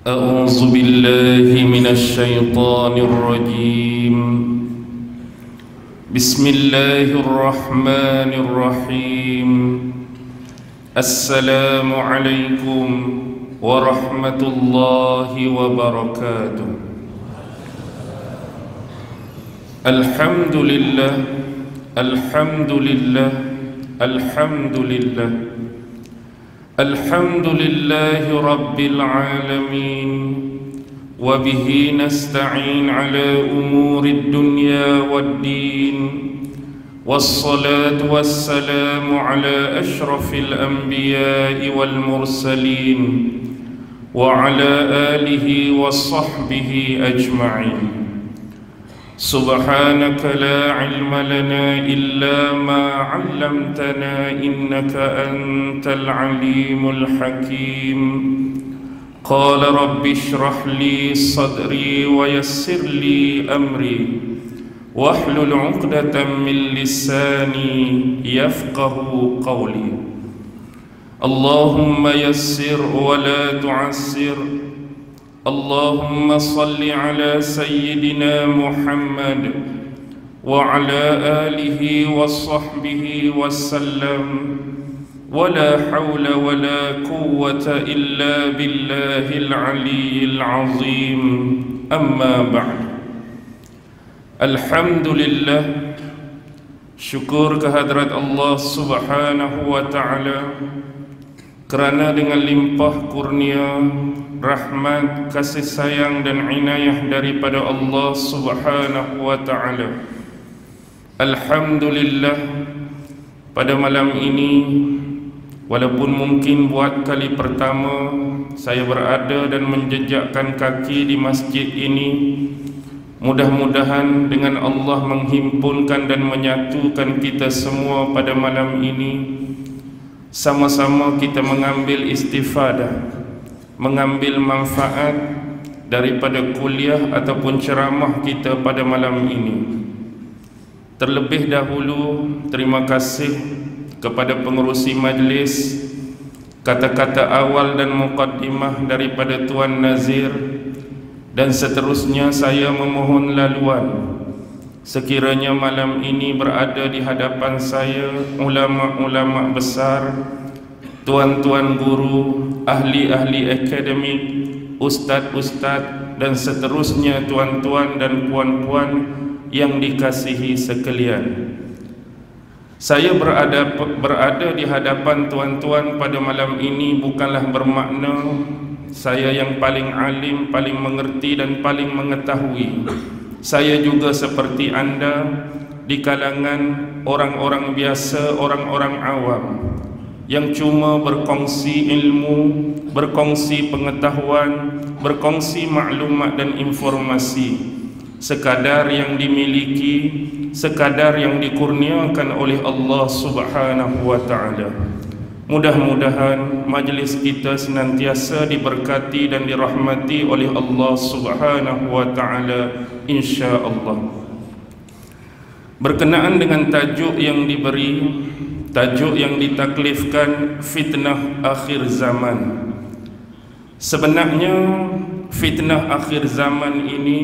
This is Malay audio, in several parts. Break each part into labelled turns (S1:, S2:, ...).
S1: أعوذ بالله من الشيطان الرجيم. بسم الله الرحمن الرحيم. السلام عليكم ورحمة الله وبركاته. الحمد لله الحمد لله الحمد لله الحمد لله رب العالمين، وبه نستعين على أمور الدنيا والدين، والصلاة والسلام على أشرف الأنبياء والمرسلين وعلى آله وصحبه أجمعين. سبحانك لا علم لنا إلا ما علمتنا إنك أنت العليم الحكيم. قال رب اشرح لي صدري ويسر لي أمري واحلل عقدة من لساني يفقه قولي. اللهم يسر ولا تعسر. اللهم صل على سيدنا محمد وعلى آله وصحبه وسلم، ولا حول ولا قوة إلا بالله العلي العظيم. أما بعد. Alhamdulillah, syukur kehadrat Allah Subhanahu wa ta'ala kerana dengan limpah kurnia, rahmat, kasih sayang dan inayah daripada Allah Subhanahu wa ta'ala, alhamdulillah, pada malam ini, walaupun mungkin buat kali pertama saya berada dan menjejakkan kaki di masjid ini, mudah-mudahan dengan Allah menghimpunkan dan menyatukan kita semua pada malam ini, sama-sama kita mengambil istifadah, mengambil manfaat daripada kuliah ataupun ceramah kita pada malam ini. Terlebih dahulu, terima kasih kepada pengerusi majlis, kata-kata awal dan muqaddimah daripada Tuan Nazir, dan seterusnya saya memohon laluan sekiranya malam ini berada di hadapan saya ulama-ulama besar, tuan-tuan guru, ahli-ahli akademik, ustaz-ustaz dan seterusnya, tuan-tuan dan puan-puan yang dikasihi sekalian. Saya berada di hadapan tuan-tuan pada malam ini bukanlah bermakna saya yang paling alim, paling mengerti dan paling mengetahui. Saya juga seperti anda di kalangan orang-orang biasa, orang-orang awam yang cuma berkongsi ilmu, berkongsi pengetahuan, berkongsi maklumat dan informasi sekadar yang dimiliki, sekadar yang dikurniakan oleh Allah Subhanahu wa ta'ala. Mudah-mudahan majlis kita senantiasa diberkati dan dirahmati oleh Allah Subhanahu wa ta'ala, insya-Allah. Berkenaan dengan tajuk yang diberi, tajuk yang ditaklifkan, fitnah akhir zaman. Sebenarnya fitnah akhir zaman ini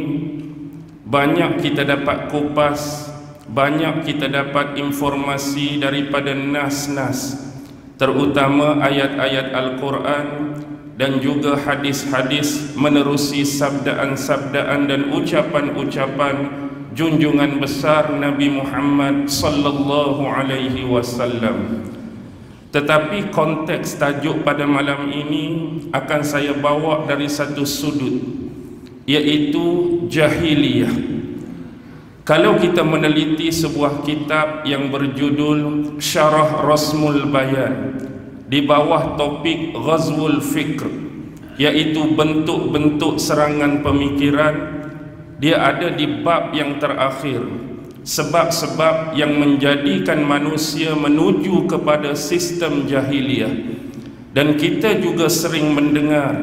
S1: banyak kita dapat kupas, banyak kita dapat informasi daripada nas-nas, terutama ayat-ayat Al-Quran dan juga hadis-hadis menerusi sabdaan-sabdaan dan ucapan-ucapan junjungan besar Nabi Muhammad sallallahu alaihi wasallam. Tetapi konteks tajuk pada malam ini akan saya bawa dari satu sudut, iaitu jahiliyah. Kalau kita meneliti sebuah kitab yang berjudul Syarah Rasmul Bayan di bawah topik Ghazwul Fikr, iaitu bentuk-bentuk serangan pemikiran, dia ada di bab yang terakhir, sebab-sebab yang menjadikan manusia menuju kepada sistem jahiliyah. Dan kita juga sering mendengar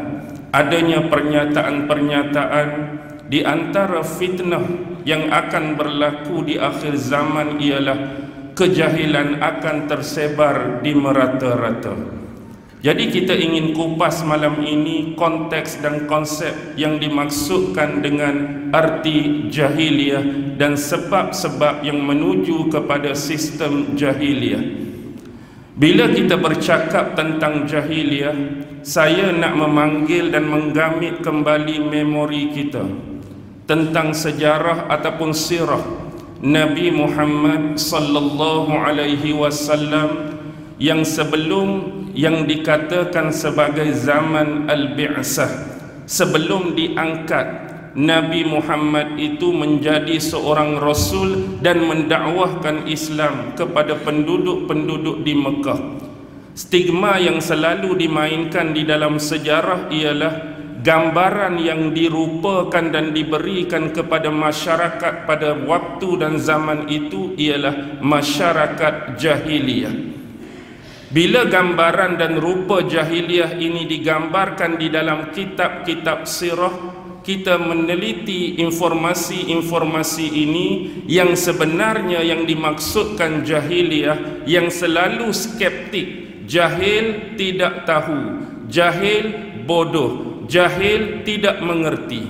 S1: adanya pernyataan-pernyataan di antara fitnah yang akan berlaku di akhir zaman ialah kejahilan akan tersebar di merata-rata. Jadi kita ingin kupas malam ini konteks dan konsep yang dimaksudkan dengan arti jahiliyah dan sebab-sebab yang menuju kepada sistem jahiliyah. Bila kita bercakap tentang jahiliyah, saya nak memanggil dan menggamit kembali memori kita tentang sejarah ataupun sirah Nabi Muhammad sallallahu alaihi wasallam yang sebelum yang dikatakan sebagai zaman al-bi'sah, sebelum diangkat Nabi Muhammad itu menjadi seorang rasul dan mendakwahkan Islam kepada penduduk-penduduk di Mekah. Stigma yang selalu dimainkan di dalam sejarah ialah gambaran yang dirupakan dan diberikan kepada masyarakat pada waktu dan zaman itu ialah masyarakat jahiliyah. Bila gambaran dan rupa jahiliyah ini digambarkan di dalam kitab-kitab sirah, kita meneliti informasi-informasi ini yang sebenarnya yang dimaksudkan jahiliyah yang selalu skeptik, jahil tidak tahu, jahil bodoh, jahil tidak mengerti.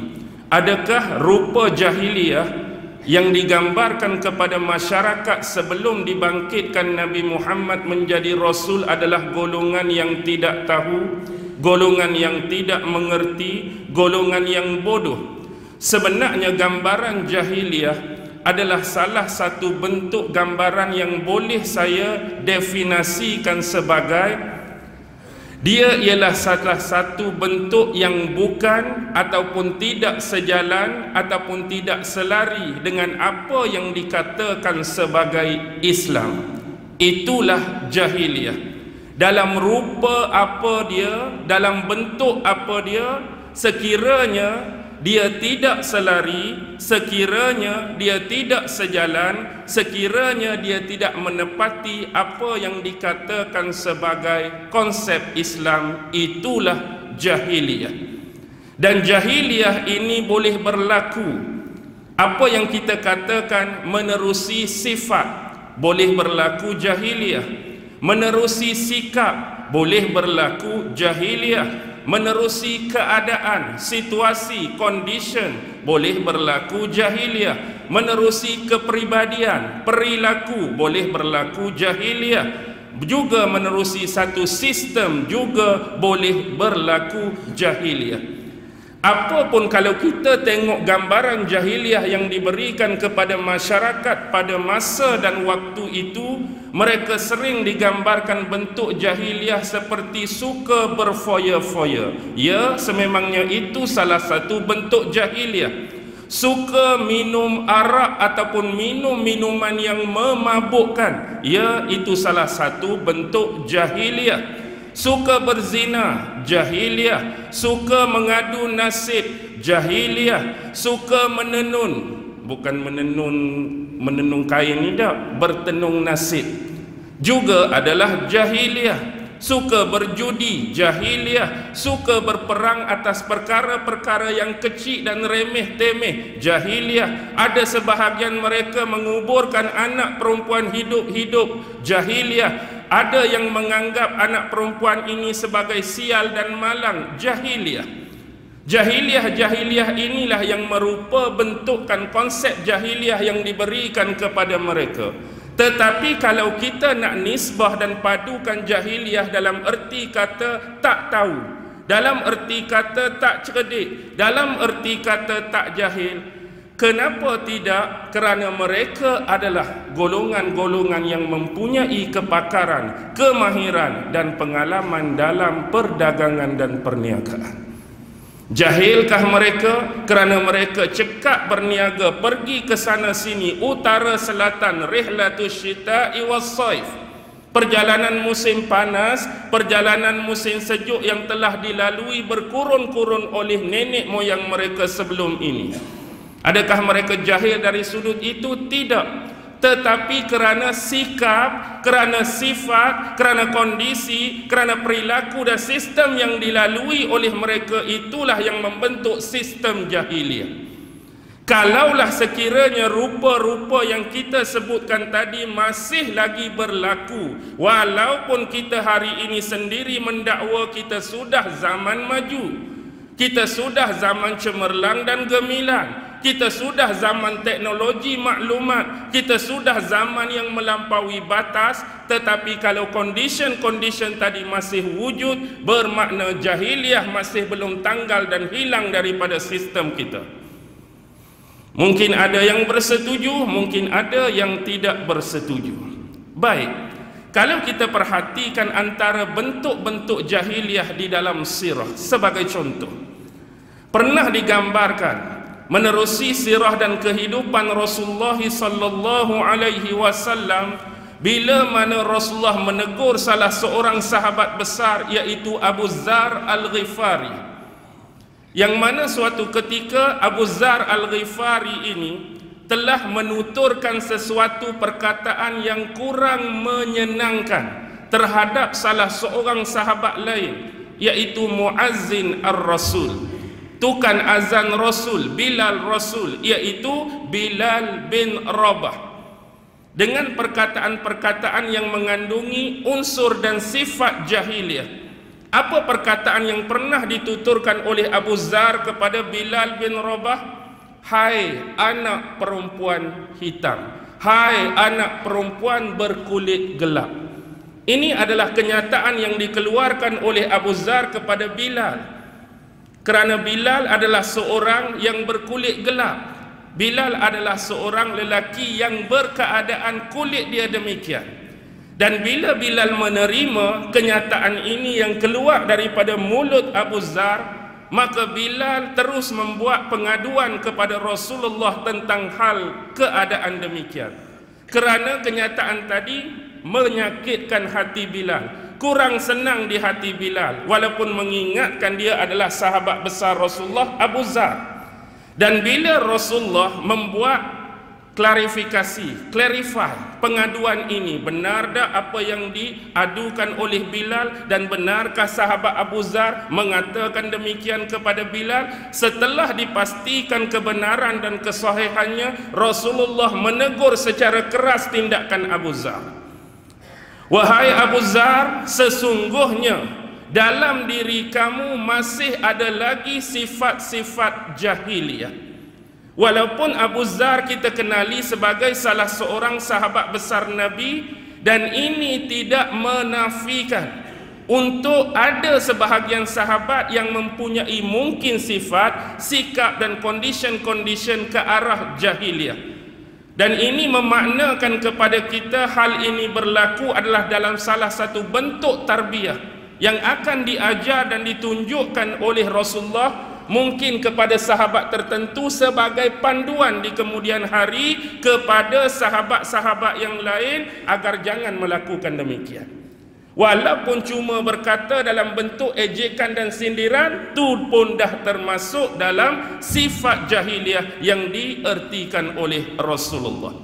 S1: Adakah rupa jahiliyah yang digambarkan kepada masyarakat sebelum dibangkitkan Nabi Muhammad menjadi Rasul adalah golongan yang tidak tahu, golongan yang tidak mengerti, golongan yang bodoh? Sebenarnya gambaran jahiliyah adalah salah satu bentuk gambaran yang boleh saya definisikan sebagai dia ialah salah satu bentuk yang bukan ataupun tidak sejalan ataupun tidak selari dengan apa yang dikatakan sebagai Islam. Itulah jahiliyah. Dalam rupa apa dia, dalam bentuk apa dia, sekiranya dia tidak selari, sekiranya dia tidak sejalan, sekiranya dia tidak menepati apa yang dikatakan sebagai konsep Islam, itulah jahiliyah. Dan jahiliyah ini boleh berlaku, apa yang kita katakan menerusi sifat, boleh berlaku jahiliyah. Menerusi sikap, boleh berlaku jahiliyah. Menerusi keadaan, situasi, condition, boleh berlaku jahiliyah. Menerusi kepribadian, perilaku, boleh berlaku jahiliyah. Juga menerusi satu sistem juga boleh berlaku jahiliyah. Apapun kalau kita tengok gambaran jahiliyah yang diberikan kepada masyarakat pada masa dan waktu itu, mereka sering digambarkan bentuk jahiliyah seperti suka berfoya-foya. Ya, sememangnya itu salah satu bentuk jahiliyah. Suka minum arak ataupun minum minuman yang memabukkan, ya, itu salah satu bentuk jahiliyah. Suka berzina, jahiliyah. Suka mengadu nasib, jahiliyah. Suka menenun, bukan menenun kain ni tak, bertenung nasib, juga adalah jahiliyah. Suka berjudi, jahiliyah. Suka berperang atas perkara-perkara yang kecil dan remeh-temeh, jahiliyah. Ada sebahagian mereka menguburkan anak perempuan hidup-hidup, jahiliyah. Ada yang menganggap anak perempuan ini sebagai sial dan malang, jahiliyah. Jahiliyah inilah yang merupa bentukan konsep jahiliyah yang diberikan kepada mereka. Tetapi kalau kita nak nisbah dan padukan jahiliyah dalam erti kata tak tahu, dalam erti kata tak cerdik, dalam erti kata tak jahil, kenapa tidak? Kerana mereka adalah golongan-golongan yang mempunyai kepakaran, kemahiran dan pengalaman dalam perdagangan dan perniagaan. Jahilkah mereka? Kerana mereka cekak berniaga, pergi ke sana sini, utara selatan, rihlatus syita'i was-saif, perjalanan musim panas, perjalanan musim sejuk yang telah dilalui berkurun-kurun oleh nenek moyang mereka sebelum ini. Adakah mereka jahil dari sudut itu? Tidak. Tetapi kerana sikap, kerana sifat, kerana kondisi, kerana perilaku dan sistem yang dilalui oleh mereka, itulah yang membentuk sistem jahiliyah. Kalaulah sekiranya rupa-rupa yang kita sebutkan tadi masih lagi berlaku, walaupun kita hari ini sendiri mendakwa kita sudah zaman maju, kita sudah zaman cemerlang dan gemilang, kita sudah zaman teknologi maklumat, kita sudah zaman yang melampaui batas, tetapi kalau condition tadi masih wujud, bermakna jahiliyah masih belum tanggal dan hilang daripada sistem kita. Mungkin ada yang bersetuju, mungkin ada yang tidak bersetuju. Baik, kalau kita perhatikan antara bentuk-bentuk jahiliyah di dalam sirah, sebagai contoh, pernah digambarkan menerusi sirah dan kehidupan Rasulullah sallallahu alaihi wasallam, bila mana Rasulullah menegur salah seorang sahabat besar, iaitu Abu Dzar Al-Ghifari, yang mana suatu ketika Abu Dzar Al-Ghifari ini telah menuturkan sesuatu perkataan yang kurang menyenangkan terhadap salah seorang sahabat lain, iaitu Muazzin Ar-Rasul, tukan azan Rasul, Bilal Rasul, iaitu Bilal bin Rabah, dengan perkataan-perkataan yang mengandungi unsur dan sifat jahiliyah. Apa perkataan yang pernah dituturkan oleh Abu Dzar kepada Bilal bin Rabah? Hai anak perempuan hitam, hai anak perempuan berkulit gelap. Ini adalah kenyataan yang dikeluarkan oleh Abu Dzar kepada Bilal, kerana Bilal adalah seorang yang berkulit gelap. Bilal adalah seorang lelaki yang berkeadaan kulit dia demikian. Dan bila Bilal menerima kenyataan ini yang keluar daripada mulut Abu Dzar, maka Bilal terus membuat pengaduan kepada Rasulullah tentang hal keadaan demikian. Kerana kenyataan tadi menyakitkan hati Bilal, kurang senang di hati Bilal, walaupun mengingatkan dia adalah sahabat besar Rasulullah, Abu Dzar. Dan bila Rasulullah membuat clarify pengaduan ini, benar tak apa yang diadukan oleh Bilal, dan benarkah sahabat Abu Dzar mengatakan demikian kepada Bilal? Setelah dipastikan kebenaran dan kesahihannya, Rasulullah menegur secara keras tindakan Abu Dzar. Wahai Abu Dzar, sesungguhnya dalam diri kamu masih ada lagi sifat-sifat jahiliyah. Walaupun Abu Dzar kita kenali sebagai salah seorang sahabat besar Nabi, dan ini tidak menafikan untuk ada sebahagian sahabat yang mempunyai mungkin sifat, sikap dan condition ke arah jahiliyah. Dan ini memaknakan kepada kita hal ini berlaku adalah dalam salah satu bentuk tarbiyah yang akan diajar dan ditunjukkan oleh Rasulullah, mungkin kepada sahabat tertentu sebagai panduan di kemudian hari kepada sahabat-sahabat yang lain agar jangan melakukan demikian. Walaupun cuma berkata dalam bentuk ejekan dan sindiran, itu pun dah termasuk dalam sifat jahiliyah yang diertikan oleh Rasulullah.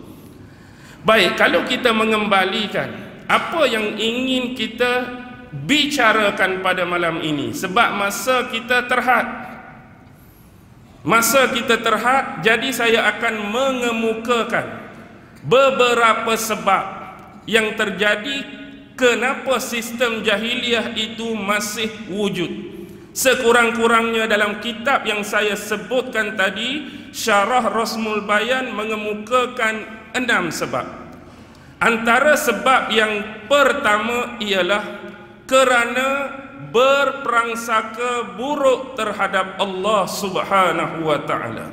S1: Baik, kalau kita mengembalikan apa yang ingin kita bicarakan pada malam ini, sebab masa kita terhad, jadi saya akan mengemukakan beberapa sebab yang terjadi kenapa sistem jahiliyah itu masih wujud. Sekurang-kurangnya dalam kitab yang saya sebutkan tadi, Syarah Rasmul Bayan, mengemukakan 6 sebab. Antara sebab yang pertama ialah kerana berprangsaka buruk terhadap Allah Subhanahu wa taala.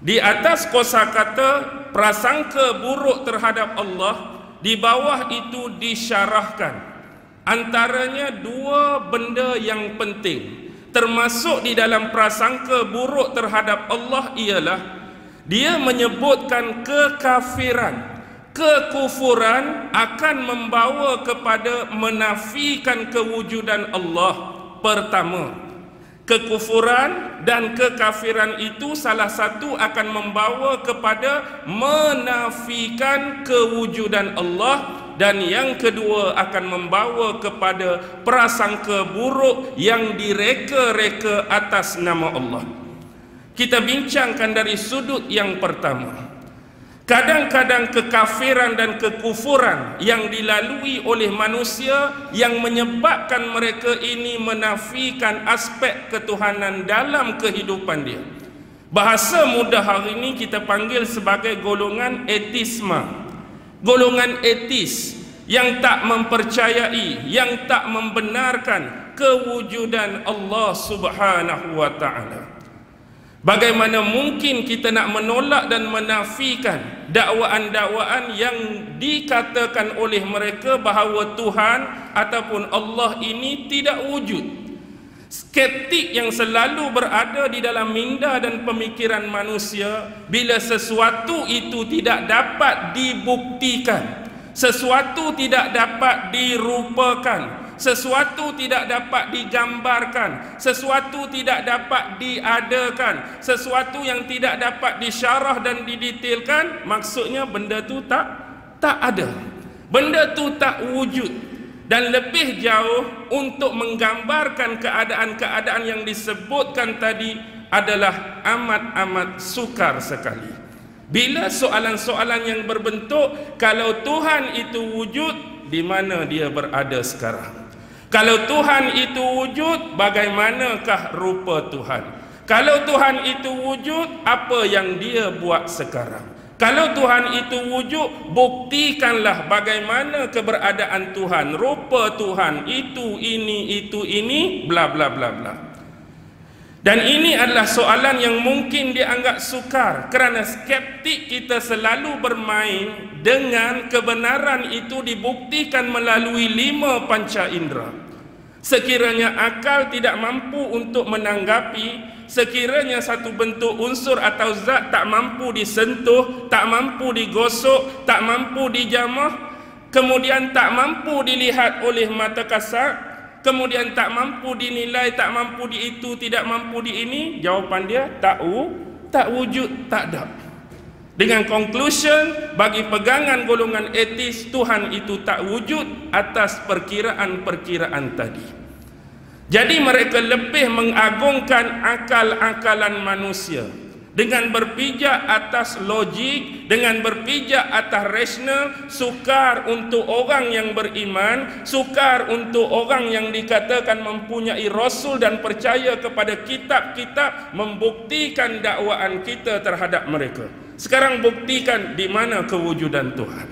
S1: Di atas kosakata prasangka buruk terhadap Allah, di bawah itu disyarahkan antaranya 2 benda yang penting. Termasuk di dalam prasangka buruk terhadap Allah ialah dia menyebutkan kekafiran. Kekufuran akan membawa kepada menafikan kewujudan Allah. Pertama, kekufuran dan kekafiran itu salah satu akan membawa kepada menafikan kewujudan Allah, dan yang kedua akan membawa kepada prasangka buruk yang direka-reka atas nama Allah. kita bincangkan dari sudut yang pertama. Kadang-kadang kekafiran dan kekufuran yang dilalui oleh manusia yang menyebabkan mereka ini menafikan aspek ketuhanan dalam kehidupan dia. Bahasa mudah hari ini kita panggil sebagai golongan etisme. Golongan etis yang tak mempercayai, yang tak membenarkan kewujudan Allah Subhanahu wa ta'ala. Bagaimana mungkin kita nak menolak dan menafikan dakwaan-dakwaan yang dikatakan oleh mereka bahawa Tuhan ataupun Allah ini tidak wujud. Skeptik yang selalu berada di dalam minda dan pemikiran manusia, bila sesuatu itu tidak dapat dibuktikan, sesuatu tidak dapat dirupakan, sesuatu tidak dapat digambarkan, sesuatu tidak dapat diadakan, sesuatu yang tidak dapat disyarah dan didetailkan, maksudnya benda tu tak ada, benda tu tak wujud. Dan lebih jauh, untuk menggambarkan keadaan-keadaan yang disebutkan tadi adalah amat-amat sukar sekali. Bila soalan-soalan yang berbentuk, kalau Tuhan itu wujud, di mana dia berada sekarang? Kalau Tuhan itu wujud, bagaimanakah rupa Tuhan? Kalau Tuhan itu wujud, apa yang dia buat sekarang? Kalau Tuhan itu wujud, buktikanlah bagaimana keberadaan Tuhan, rupa Tuhan, itu ini, bla bla bla bla. Dan ini adalah soalan yang mungkin dianggap sukar kerana skeptik kita selalu bermain dengan kebenaran itu dibuktikan melalui 5 panca indera. Sekiranya akal tidak mampu untuk menanggapi, sekiranya satu bentuk unsur atau zat tak mampu disentuh, tak mampu digosok, tak mampu dijamah, kemudian tak mampu dilihat oleh mata kasar, kemudian tak mampu dinilai, tak mampu di itu, tidak mampu di ini, jawapan dia tak wujud, tak ada. Dengan conclusion, bagi pegangan golongan etis, Tuhan itu tak wujud atas perkiraan-perkiraan tadi. Jadi mereka lebih mengagungkan akal-akalan manusia dengan berpijak atas logik, dengan berpijak atas rasional. Sukar untuk orang yang beriman, sukar untuk orang yang dikatakan mempunyai rasul dan percaya kepada kitab-kitab membuktikan dakwaan kita terhadap mereka. Sekarang buktikan di mana kewujudan Tuhan.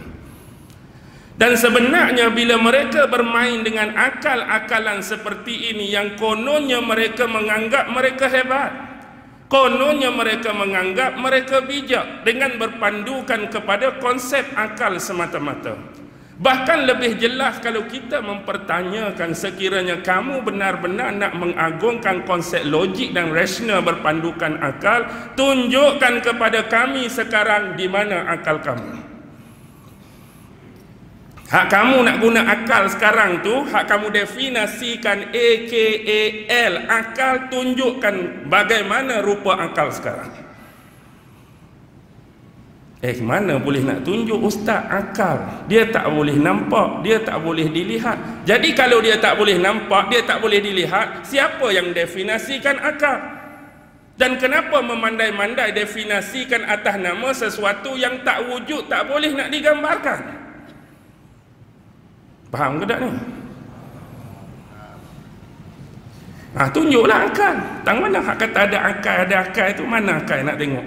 S1: Dan sebenarnya bila mereka bermain dengan akal-akalan seperti ini, yang kononnya mereka menganggap mereka hebat, kononnya mereka menganggap mereka bijak dengan berpandukan kepada konsep akal semata-mata. Bahkan lebih jelas kalau kita mempertanyakan, sekiranya kamu benar-benar nak mengagungkan konsep logik dan rasional berpandukan akal, tunjukkan kepada kami sekarang di mana akal kamu. Hak kamu nak guna akal sekarang tu, hak kamu definasikan AKAL, akal, tunjukkan bagaimana rupa akal sekarang. Mana boleh nak tunjuk ustaz akal? Dia tak boleh nampak, dia tak boleh dilihat. Jadi kalau dia tak boleh nampak, dia tak boleh dilihat, siapa yang definasikan akal? Dan kenapa memandai-mandai definasikan atas nama sesuatu yang tak wujud, tak boleh nak digambarkan? Faham ke tak ni? Tunjuklah akal. Tang mana hak kata ada akal itu? Mana akal nak tengok?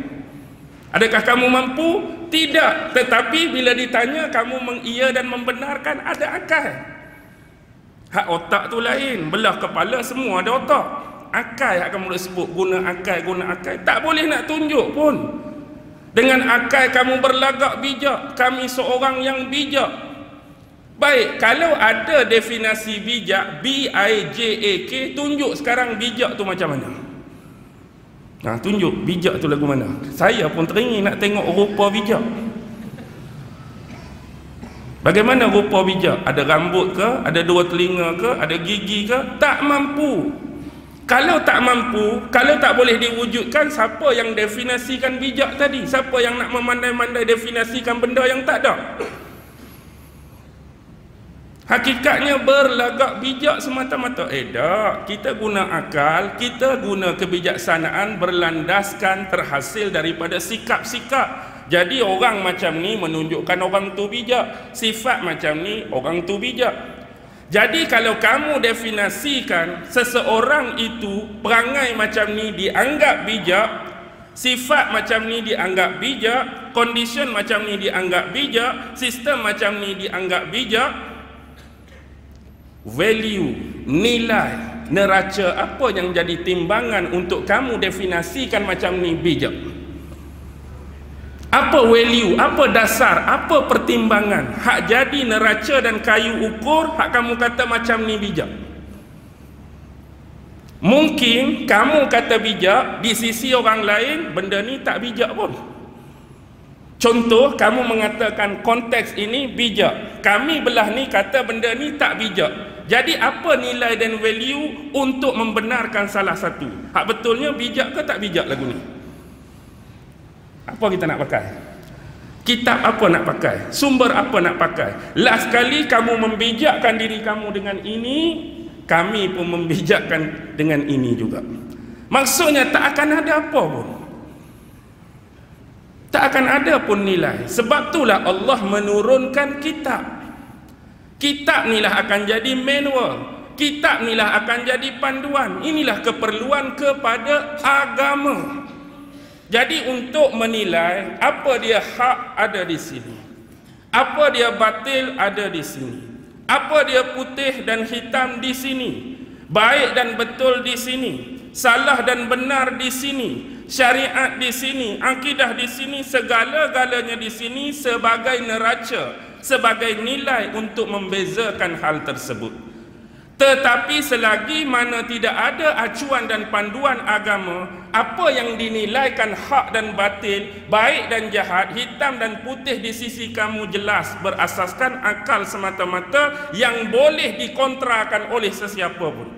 S1: Adakah kamu mampu? Tidak. Tetapi bila ditanya, kamu mengiya dan membenarkan ada akal. Hak otak tu lain. Belah kepala semua ada otak. Akal yang kamu boleh sebut, guna akal. Tak boleh nak tunjuk pun. Dengan akal kamu berlagak bijak. Kami seorang yang bijak. Baik, kalau ada definisi bijak, B-I-J-A-K, tunjuk sekarang bijak tu macam mana? Tunjuk bijak tu lagu mana? Saya pun teringin nak tengok rupa bijak. Bagaimana rupa bijak? Ada rambut ke? Ada 2 telinga ke? Ada gigi ke? Tak mampu. Kalau tak mampu, kalau tak boleh diwujudkan, siapa yang definisikan bijak tadi? Siapa yang nak memandai-mandai definisikan benda yang tak ada? Hakikatnya berlagak bijak semata-mata. Tak, kita guna akal, kita guna kebijaksanaan berlandaskan terhasil daripada sikap-sikap. Jadi orang macam ni menunjukkan orang tu bijak, sifat macam ni orang tu bijak. Jadi kalau kamu definisikan seseorang itu perangai macam ni dianggap bijak, sifat macam ni dianggap bijak, condition macam ni dianggap bijak, sistem macam ni dianggap bijak, value, nilai, neraca apa yang jadi timbangan untuk kamu definisikan macam ni bijak? Apa value, apa dasar, apa pertimbangan hak jadi neraca dan kayu ukur hak kamu kata macam ni bijak? Mungkin kamu kata bijak, di sisi orang lain benda ni tak bijak pun. Contoh, kamu mengatakan konteks ini bijak, kami belah ni kata benda ni tak bijak. Jadi apa nilai dan value untuk membenarkan salah satu? Hak betulnya bijak ke tak bijak lagu ni? Apa kita nak pakai? Kitab apa nak pakai? Sumber apa nak pakai? Last kali kamu membijakkan diri kamu dengan ini, kami pun membijakkan dengan ini juga. Maksudnya tak akan ada apa pun. Tak akan ada pun nilai. Sebab itulah Allah menurunkan kitab. Kitab inilah akan jadi manual. Kitab inilah akan jadi panduan. Inilah keperluan kepada agama. Jadi untuk menilai apa dia hak ada di sini, apa dia batil ada di sini, apa dia putih dan hitam di sini, baik dan betul di sini, salah dan benar di sini, syariat di sini, akidah di sini, segala-galanya di sini sebagai neraca, sebagai nilai untuk membezakan hal tersebut. Tetapi selagi mana tidak ada acuan dan panduan agama, apa yang dinilaikan hak dan batil, baik dan jahat, hitam dan putih di sisi kamu jelas berasaskan akal semata-mata yang boleh dikontrakan oleh sesiapa pun.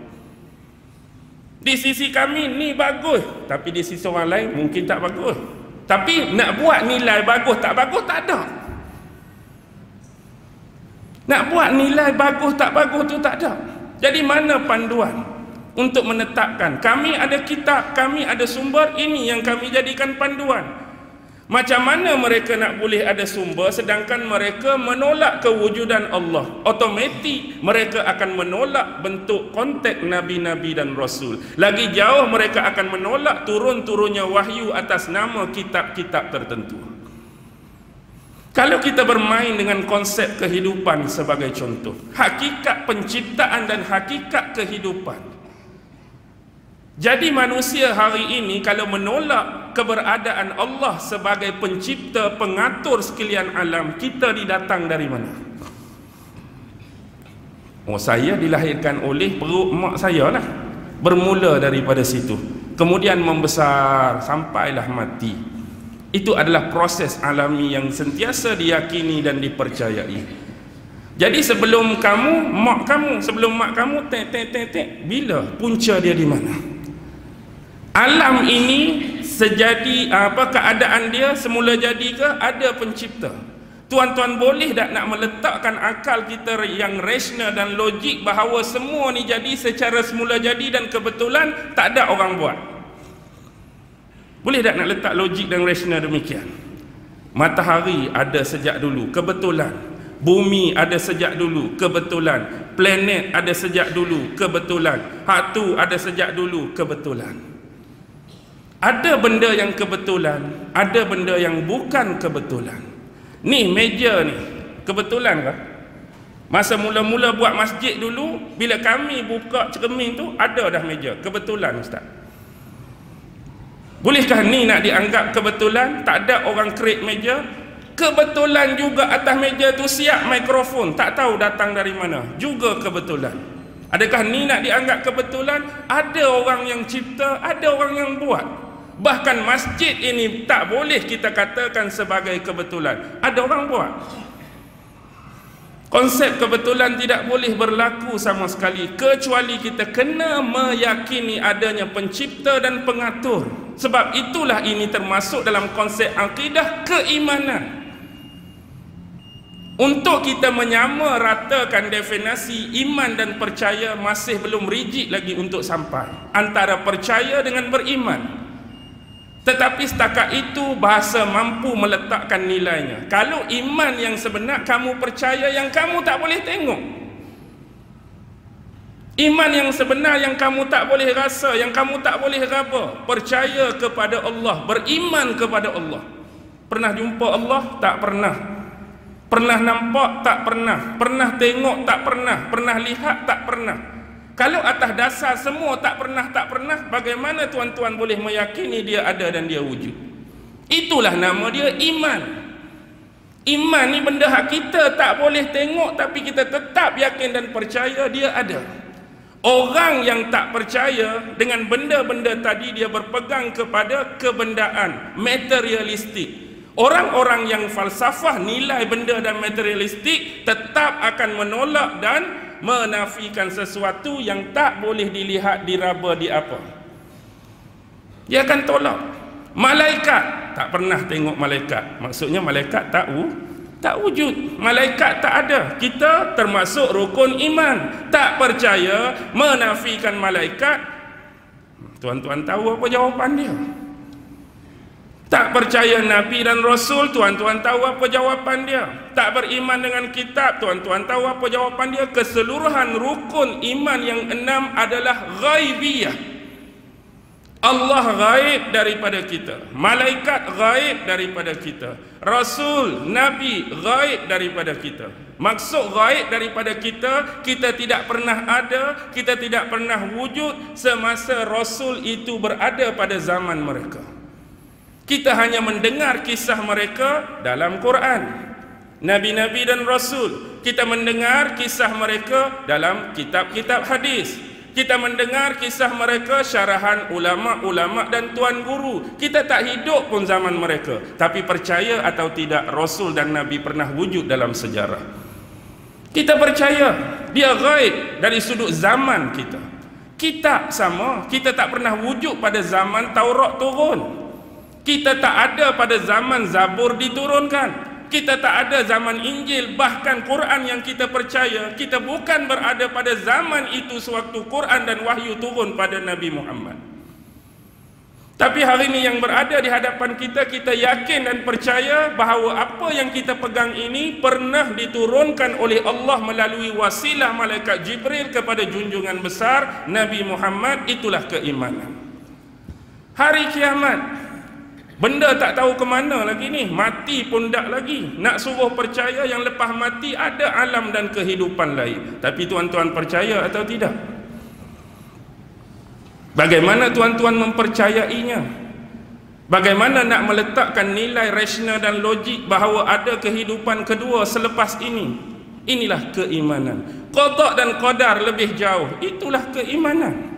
S1: Di sisi kami ni bagus, tapi di sisi orang lain mungkin tak bagus. Tapi nak buat nilai bagus tak bagus tak ada. Nak buat nilai bagus tak bagus tu tak ada. Jadi mana panduan untuk menetapkan? Kami ada kitab, kami ada sumber, ini yang kami jadikan panduan. Macam mana mereka nak boleh ada sumber sedangkan mereka menolak kewujudan Allah? Otomatik mereka akan menolak bentuk konteks Nabi-Nabi dan Rasul. Lagi jauh mereka akan menolak turun-turunnya wahyu atas nama kitab-kitab tertentu. Kalau kita bermain dengan konsep kehidupan sebagai contoh, hakikat penciptaan dan hakikat kehidupan. Jadi manusia hari ini kalau menolak keberadaan Allah sebagai pencipta, pengatur sekalian alam, kita didatang dari mana? Oh, saya dilahirkan oleh perut mak saya lah. Bermula daripada situ. Kemudian membesar sampailah mati. Itu adalah proses alami yang sentiasa diyakini dan dipercayai. Jadi sebelum kamu, sebelum mak kamu, bila punca dia di mana? Alam ini sejadi keadaan dia semula jadi ke ada pencipta? Tuan-tuan boleh tak nak meletakkan akal kita yang rasional dan logik bahawa semua ni jadi secara semula jadi dan kebetulan tak ada orang buat? Boleh tak nak letak logik dan rasional demikian? Matahari ada sejak dulu, kebetulan. Bumi ada sejak dulu, kebetulan. Planet ada sejak dulu, kebetulan. Hak tu ada sejak dulu, kebetulan. Ada benda yang kebetulan, ada benda yang bukan kebetulan. Ni meja ni, kebetulan ke? Masa mula-mula buat masjid dulu, bila kami buka cermin tu, ada dah meja, kebetulan Ustaz. Bolehkah ni nak dianggap kebetulan? Tak ada orang create meja. Kebetulan juga atas meja tu siap mikrofon, tak tahu datang dari mana, juga kebetulan. Adakah ni nak dianggap kebetulan? Ada orang yang cipta, ada orang yang buat. Bahkan masjid ini tak boleh kita katakan sebagai kebetulan, ada orang buat. Konsep kebetulan tidak boleh berlaku sama sekali kecuali kita kena meyakini adanya pencipta dan pengatur. Sebab itulah ini termasuk dalam konsep akidah keimanan. Untuk kita menyamaratakan definisi iman dan percaya masih belum rigid lagi untuk sampai antara percaya dengan beriman. Tetapi setakat itu bahasa mampu meletakkan nilainya. Kalau iman yang sebenar, kamu percaya yang kamu tak boleh tengok. Iman yang sebenar yang kamu tak boleh rasa, yang kamu tak boleh raba. Percaya kepada Allah, beriman kepada Allah. Pernah jumpa Allah? Tak pernah. Pernah nampak? Tak pernah. Pernah tengok? Tak pernah. Pernah lihat? Tak pernah. Kalau atas dasar semua tak pernah, bagaimana tuan-tuan boleh meyakini dia ada dan dia wujud? Itulah nama dia iman. Iman ni benda hak kita tak boleh tengok, tapi kita tetap yakin dan percaya dia ada. Orang yang tak percaya dengan benda-benda tadi, dia berpegang kepada kebendaan, materialistik. Orang-orang yang falsafah nilai benda dan materialistik tetap akan menolak dan menafikan sesuatu yang tak boleh dilihat, diraba, diapa. Dia akan tolak. Malaikat, tak pernah tengok malaikat. Maksudnya malaikat tak wujud. Malaikat tak ada. Kita termasuk rukun iman. Tak percaya, menafikan malaikat. Tuan-tuan tahu apa jawapan dia? Tak percaya Nabi dan Rasul, tuan-tuan tahu apa jawapan dia? Tak beriman dengan kitab, tuan-tuan tahu apa jawapan dia? Keseluruhan rukun iman yang 6 adalah ghaibiyah. Allah ghaib daripada kita, malaikat ghaib daripada kita, Rasul, Nabi ghaib daripada kita. Maksud ghaib daripada kita, kita tidak pernah ada, kita tidak pernah wujud semasa Rasul itu berada pada zaman mereka. Kita hanya mendengar kisah mereka dalam Quran, Nabi-Nabi dan Rasul. Kita mendengar kisah mereka dalam kitab-kitab hadis. Kita mendengar kisah mereka syarahan ulama-ulama dan tuan guru. Kita tak hidup pun zaman mereka, tapi percaya atau tidak, Rasul dan Nabi pernah wujud dalam sejarah. Kita percaya dia ghaib dari sudut zaman kita. Kitab sama, kita tak pernah wujud pada zaman Taurat turun. Kita tak ada pada zaman Zabur diturunkan. Kita tak ada zaman Injil. Bahkan Quran yang kita percaya, kita bukan berada pada zaman itu sewaktu Quran dan wahyu turun pada Nabi Muhammad. Tapi hari ini yang berada di hadapan kita, kita yakin dan percaya bahawa apa yang kita pegang ini pernah diturunkan oleh Allah melalui wasilah malaikat Jibril kepada junjungan besar Nabi Muhammad. Itulah keimanan. Hari kiamat, benda tak tahu ke mana lagi ni, mati pun tak lagi. Nak suruh percaya yang lepas mati ada alam dan kehidupan lain. Tapi tuan-tuan percaya atau tidak? Bagaimana tuan-tuan mempercayainya? Bagaimana nak meletakkan nilai rasional dan logik bahawa ada kehidupan kedua selepas ini? Inilah keimanan. Qada dan qadar lebih jauh. Itulah keimanan.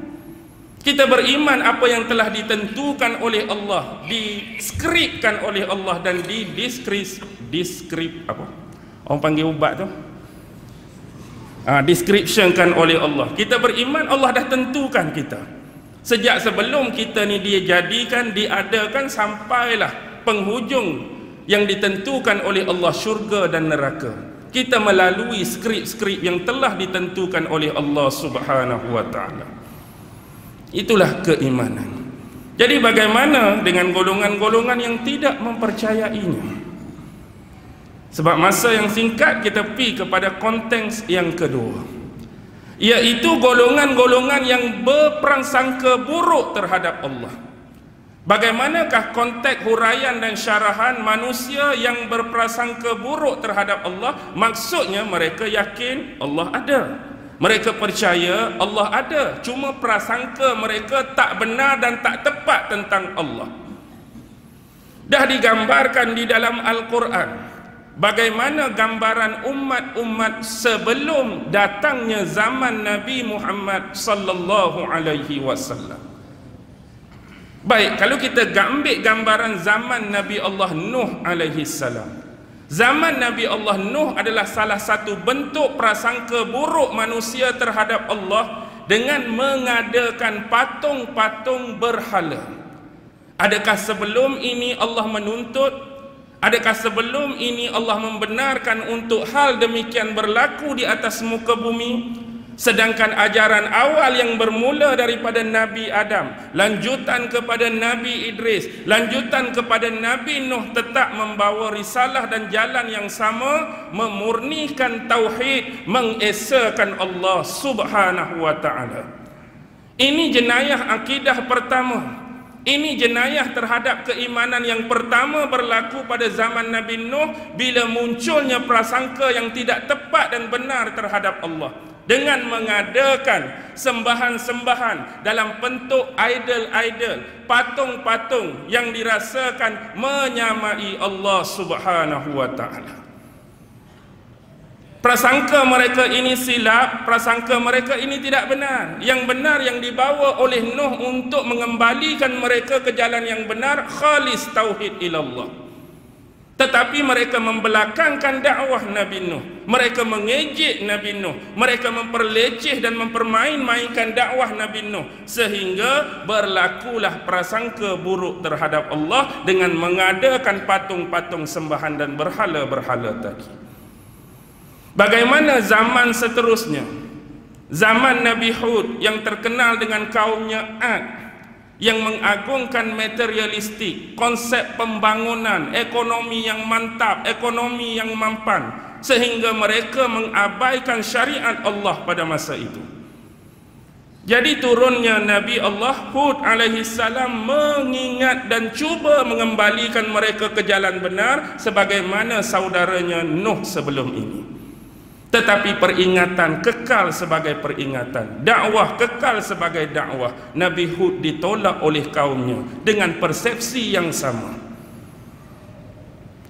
S1: Kita beriman apa yang telah ditentukan oleh Allah, diskripkan oleh Allah dan apa? Orang panggil ubat tu? Descriptionkan oleh Allah. Kita beriman Allah dah tentukan kita. Sejak sebelum kita ni dia jadikan, diadakan, sampailah penghujung yang ditentukan oleh Allah, syurga dan neraka. Kita melalui skrip-skrip yang telah ditentukan oleh Allah Subhanahu wa taala. Itulah keimanan. Jadi bagaimana dengan golongan-golongan yang tidak mempercayainya? Sebab masa yang singkat kita pergi kepada konteks yang kedua, iaitu golongan-golongan yang berprasangka buruk terhadap Allah. Bagaimanakah konteks huraian dan syarahan manusia yang berprasangka buruk terhadap Allah? Maksudnya mereka yakin Allah ada, mereka percaya Allah ada, cuma prasangka mereka tak benar dan tak tepat tentang Allah. Dah digambarkan di dalam Al-Quran bagaimana gambaran umat-umat sebelum datangnya zaman Nabi Muhammad sallallahu alaihi wasallam. Baik, kalau kita ambil gambaran zaman Nabi Allah Nuh alaihi salam. Zaman Nabi Allah Nuh adalah salah satu bentuk prasangka buruk manusia terhadap Allah dengan mengadakan patung-patung berhala. Adakah sebelum ini Allah menuntut Adakah sebelum ini Allah membenarkan untuk hal demikian berlaku di atas muka bumi? Sedangkan ajaran awal yang bermula daripada Nabi Adam, lanjutan kepada Nabi Idris, lanjutan kepada Nabi Nuh tetap membawa risalah dan jalan yang sama, memurnikan tauhid, mengesakan Allah Subhanahu wa taala. Ini jenayah akidah pertama. Ini jenayah terhadap keimanan yang pertama berlaku pada zaman Nabi Nuh bila munculnya prasangka yang tidak tepat dan benar terhadap Allah dengan mengadakan sembahan-sembahan dalam bentuk idol-idol, patung-patung yang dirasakan menyamai Allah Subhanahu wa taala. Prasangka mereka ini silap, prasangka mereka ini tidak benar. Yang benar yang dibawa oleh Nuh untuk mengembalikan mereka ke jalan yang benar, khalis tauhid ilallah. Tetapi mereka membelakangkan dakwah Nabi Nuh. Mereka mengejek Nabi Nuh. Mereka memperleceh dan mempermain-mainkan dakwah Nabi Nuh. Sehingga berlakulah prasangka buruk terhadap Allah dengan mengadakan patung-patung sembahan dan berhala-berhala tadi. Bagaimana zaman seterusnya? Zaman Nabi Hud yang terkenal dengan kaumnya Ad, yang mengagungkan materialistik, konsep pembangunan, ekonomi yang mantap, ekonomi yang mampan, sehingga mereka mengabaikan syariat Allah pada masa itu. Jadi turunnya Nabi Allah Hud alaihi salam mengingat dan cuba mengembalikan mereka ke jalan benar sebagaimana saudaranya Nuh sebelum ini. Tetapi peringatan kekal sebagai peringatan, dakwah kekal sebagai dakwah. Nabi Hud ditolak oleh kaumnya dengan persepsi yang sama.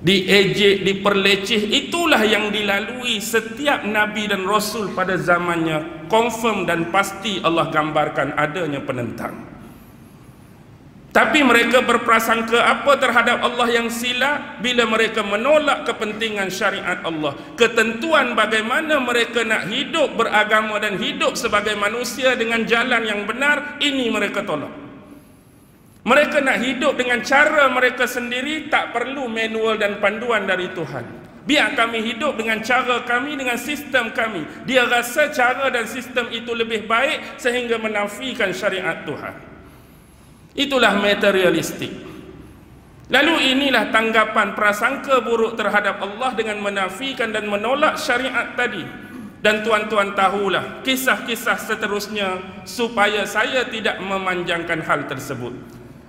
S1: Diejek, diperleceh, itulah yang dilalui setiap Nabi dan Rasul pada zamannya. Confirm dan pasti Allah gambarkan adanya penentang. Tapi mereka berprasangka apa terhadap Allah yang silap bila mereka menolak kepentingan syariat Allah. Ketentuan bagaimana mereka nak hidup beragama dan hidup sebagai manusia dengan jalan yang benar, ini mereka tolak. Mereka nak hidup dengan cara mereka sendiri, tak perlu manual dan panduan dari Tuhan. Biar kami hidup dengan cara kami, dengan sistem kami. Dia rasa cara dan sistem itu lebih baik sehingga menafikan syariat Tuhan. Itulah materialistik. Lalu inilah tanggapan prasangka buruk terhadap Allah dengan menafikan dan menolak syariat tadi. Dan tuan-tuan tahulah kisah-kisah seterusnya supaya saya tidak memanjangkan hal tersebut.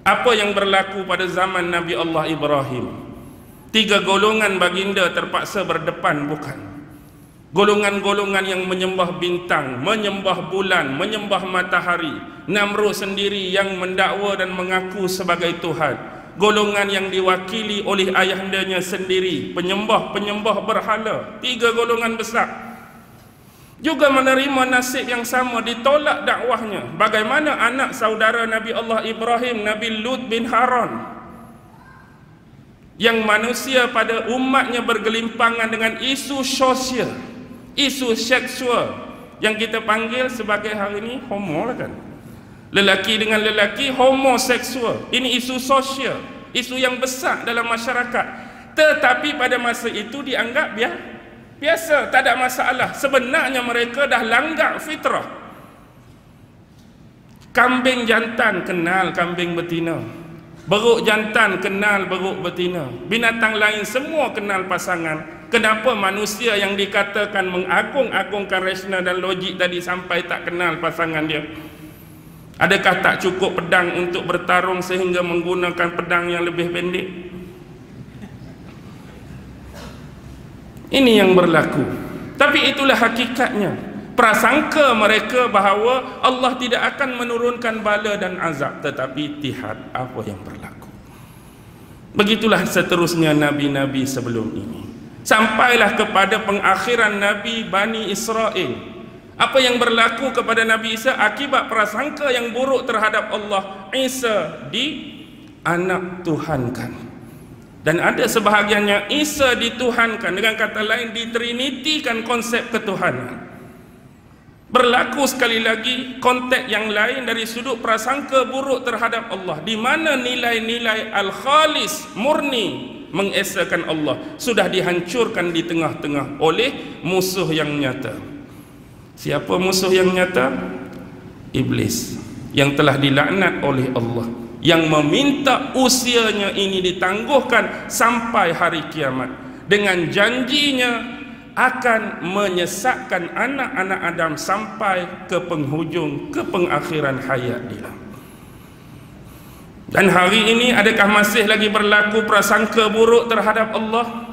S1: Apa yang berlaku pada zaman Nabi Allah Ibrahim? 3 golongan baginda terpaksa berdepan, bukan? Golongan-golongan yang menyembah bintang, menyembah bulan, menyembah matahari. Namrud sendiri yang mendakwa dan mengaku sebagai Tuhan. Golongan yang diwakili oleh ayahandanya sendiri, penyembah-penyembah berhala. 3 golongan besar juga menerima nasib yang sama, ditolak dakwahnya. Bagaimana anak saudara Nabi Allah Ibrahim, Nabi Lut bin Haran, yang manusia pada umatnya bergelimpangan dengan isu sosial, isu seksual, yang kita panggil sebagai hari ini homo lah kan. Lelaki dengan lelaki, homoseksual. Ini isu sosial, isu yang besar dalam masyarakat. Tetapi pada masa itu dianggap biasa, tak ada masalah. Sebenarnya mereka dah langgar fitrah. Kambing jantan kenal kambing betina, beruk jantan kenal beruk betina, binatang lain semua kenal pasangan. Kenapa manusia yang dikatakan mengagung-agungkan rasional dan logik tadi sampai tak kenal pasangan dia? Adakah tak cukup pedang untuk bertarung sehingga menggunakan pedang yang lebih pendek? Ini yang berlaku. Tapi itulah hakikatnya. Prasangka mereka bahawa Allah tidak akan menurunkan bala dan azab. Tetapi lihat apa yang berlaku. Begitulah seterusnya nabi-nabi sebelum ini. Sampailah kepada pengakhiran Nabi Bani Israel. Apa yang berlaku kepada Nabi Isa akibat prasangka yang buruk terhadap Allah. Isa dianak Tuhankan. Dan ada sebahagiannya Isa dituhankan. Dengan kata lain, ditrinitikan konsep ketuhanan. Berlaku sekali lagi konteks yang lain dari sudut prasangka buruk terhadap Allah, di mana nilai-nilai al-khalis, murni, mengesakan Allah sudah dihancurkan di tengah-tengah oleh musuh yang nyata. Siapa musuh yang nyata? Iblis, yang telah dilaknat oleh Allah, yang meminta usianya ini ditangguhkan sampai hari kiamat dengan janjinya akan menyesatkan anak-anak Adam sampai ke penghujung, ke pengakhiran hayat dia. Dan hari ini adakah masih lagi berlaku prasangka buruk terhadap Allah?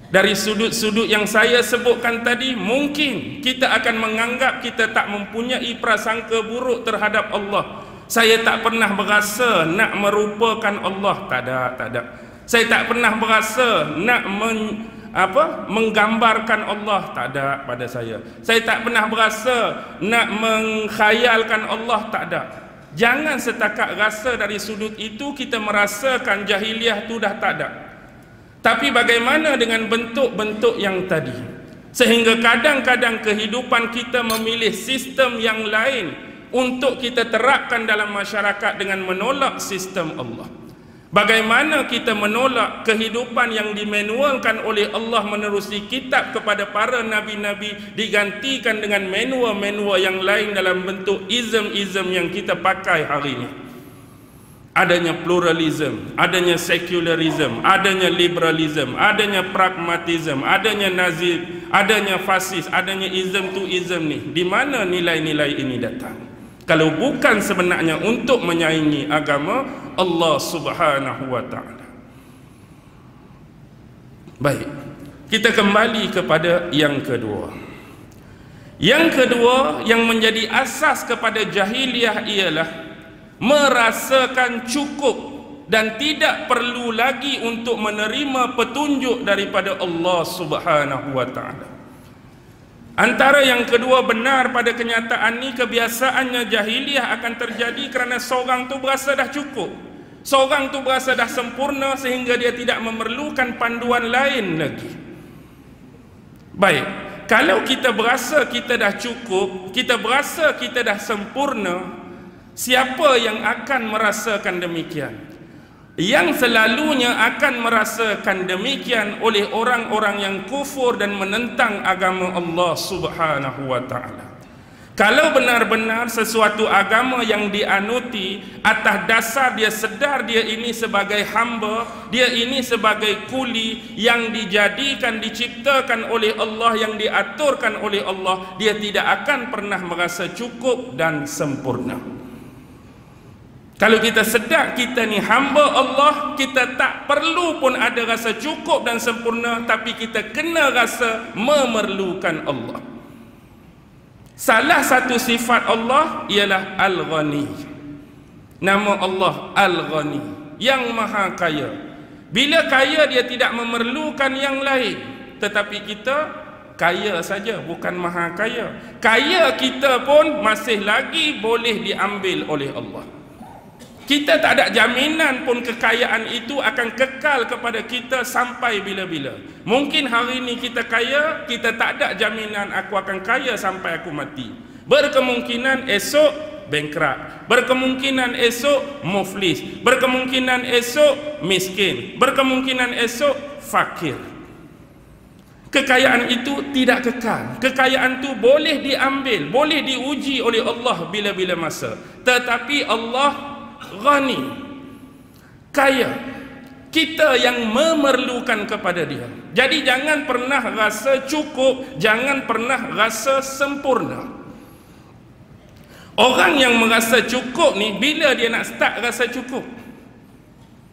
S1: Dari sudut-sudut yang saya sebutkan tadi, mungkin kita akan menganggap kita tak mempunyai prasangka buruk terhadap Allah. Saya tak pernah berasa nak merupakan Allah, tak ada. Saya tak pernah berasa nak menggambarkan Allah, tak ada pada saya. Saya tak pernah berasa nak mengkhayalkan Allah, tak ada. Jangan setakat rasa dari sudut itu kita merasakan jahiliah itu dah tak ada. Tapi bagaimana dengan bentuk-bentuk yang tadi? Sehingga kadang-kadang kehidupan kita memilih sistem yang lain untuk kita terapkan dalam masyarakat dengan menolak sistem Allah. Bagaimana kita menolak kehidupan yang dimanualkan oleh Allah menerusi kitab kepada para nabi-nabi digantikan dengan manual-manual yang lain dalam bentuk ism-ism yang kita pakai hari ini. Adanya pluralism, adanya secularism, adanya liberalism, adanya pragmatism, adanya nazis, adanya fasis, adanya ism to ism ni. Di mana nilai-nilai ini datang? Kalau bukan sebenarnya untuk menyaingi agama Allah Subhanahu wa taala. Baik, kita kembali kepada yang kedua. Yang kedua yang menjadi asas kepada jahiliah ialah merasakan cukup dan tidak perlu lagi untuk menerima petunjuk daripada Allah Subhanahu wa taala. Antara yang kedua benar pada kenyataan ni, kebiasaannya jahiliah akan terjadi kerana seorang tu berasa dah cukup. Seorang tu berasa dah sempurna sehingga dia tidak memerlukan panduan lain lagi. Baik, kalau kita berasa kita dah cukup, kita berasa kita dah sempurna, siapa yang akan merasakan demikian? Yang selalunya akan merasakan demikian oleh orang-orang yang kufur dan menentang agama Allah Subhanahu wa taala. Kalau benar-benar sesuatu agama yang dianuti atas dasar dia sedar dia ini sebagai hamba, dia ini sebagai kuli yang dijadikan, diciptakan oleh Allah, yang diaturkan oleh Allah, dia tidak akan pernah merasa cukup dan sempurna. Kalau kita sedar kita ni hamba Allah, kita tak perlu pun ada rasa cukup dan sempurna, tapi kita kena rasa memerlukan Allah. Salah satu sifat Allah ialah Al-Ghani. Nama Allah Al-Ghani, yang maha kaya. Bila kaya dia tidak memerlukan yang lain, tetapi kita kaya saja, bukan maha kaya. Kaya kita pun masih lagi boleh diambil oleh Allah. Kita tak ada jaminan pun kekayaan itu akan kekal kepada kita sampai bila-bila. Mungkin hari ini kita kaya, kita tak ada jaminan aku akan kaya sampai aku mati. Berkemungkinan esok bankrupt, berkemungkinan esok muflis, berkemungkinan esok miskin, berkemungkinan esok fakir. Kekayaan itu tidak kekal. Kekayaan itu boleh diambil, boleh diuji oleh Allah bila-bila masa. Tetapi Allah Ghani, kaya. Kita yang memerlukan kepada dia. Jadi jangan pernah rasa cukup, jangan pernah rasa sempurna. Orang yang merasa cukup ni, bila dia nak start rasa cukup?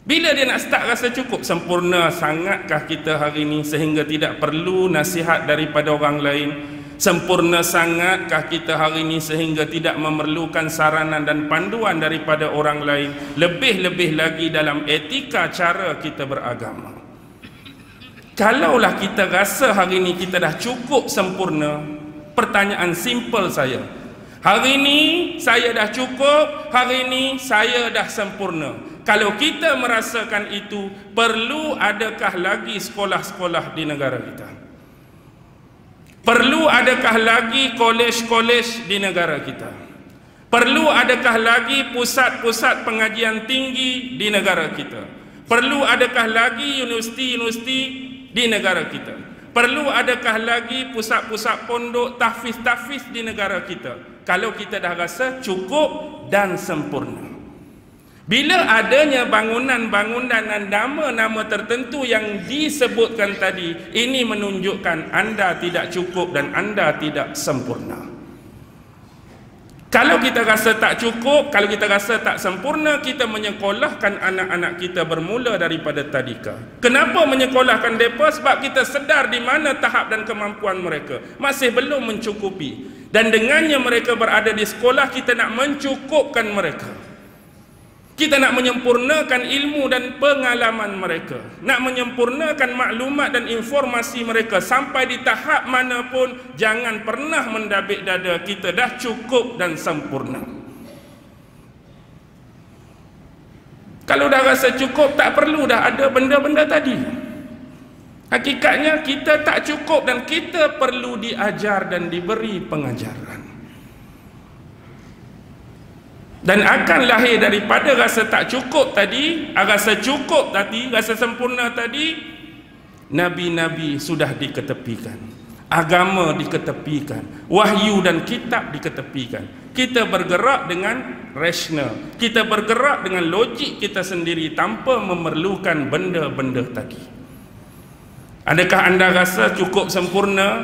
S1: Bila dia nak start rasa cukup? Sempurna sangatkah kita hari ini sehingga tidak perlu nasihat daripada orang lain? Sempurna sangatkah kita hari ini sehingga tidak memerlukan saranan dan panduan daripada orang lain? Lebih-lebih lagi dalam etika cara kita beragama. Kalaulah kita rasa hari ini kita dah cukup sempurna, pertanyaan simple saya, hari ini saya dah cukup, hari ini saya dah sempurna. Kalau kita merasakan itu, perlu adakah lagi sekolah-sekolah di negara kita? Perlu adakah lagi kolej-kolej di negara kita? Perlu adakah lagi pusat-pusat pengajian tinggi di negara kita? Perlu adakah lagi universiti-universiti di negara kita? Perlu adakah lagi pusat-pusat pondok tahfiz-tahfiz di negara kita? Kalau kita dah rasa cukup dan sempurna. Bila adanya bangunan-bangunan dan nama-nama tertentu yang disebutkan tadi, ini menunjukkan anda tidak cukup dan anda tidak sempurna. Kalau kita rasa tak cukup, kalau kita rasa tak sempurna, kita menyekolahkan anak-anak kita bermula daripada tadika. Kenapa menyekolahkan mereka? Sebab kita sedar di mana tahap dan kemampuan mereka masih belum mencukupi. Dan dengannya mereka berada di sekolah, kita nak mencukupkan mereka. Kita nak menyempurnakan ilmu dan pengalaman mereka, nak menyempurnakan maklumat dan informasi mereka sampai di tahap mana pun jangan pernah mendabik dada kita dah cukup dan sempurna. Kalau dah rasa cukup, tak perlu dah ada benda-benda tadi. Hakikatnya kita tak cukup dan kita perlu diajar dan diberi pengajaran. Dan akan lahir daripada rasa tak cukup tadi, rasa cukup tadi, rasa sempurna tadi, nabi-nabi sudah diketepikan, agama diketepikan, wahyu dan kitab diketepikan. Kita bergerak dengan rasional, kita bergerak dengan logik kita sendiri tanpa memerlukan benda-benda tadi. Adakah anda rasa cukup sempurna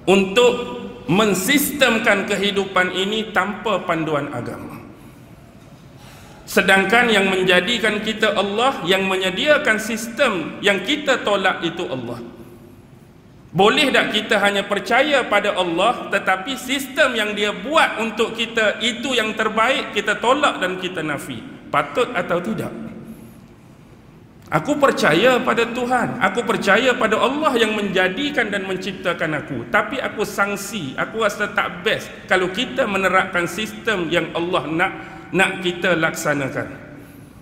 S1: untuk mensistemkan kehidupan ini tanpa panduan agama? Sedangkan yang menjadikan kita Allah, yang menyediakan sistem yang kita tolak itu Allah. Boleh tak kita hanya percaya pada Allah, tetapi sistem yang dia buat untuk kita itu yang terbaik, kita tolak dan kita nafi? Patut atau tidak? Aku percaya pada Tuhan, aku percaya pada Allah yang menjadikan dan menciptakan aku, tapi aku sangsi, aku rasa tak best kalau kita menerapkan sistem yang Allah nak kita laksanakan.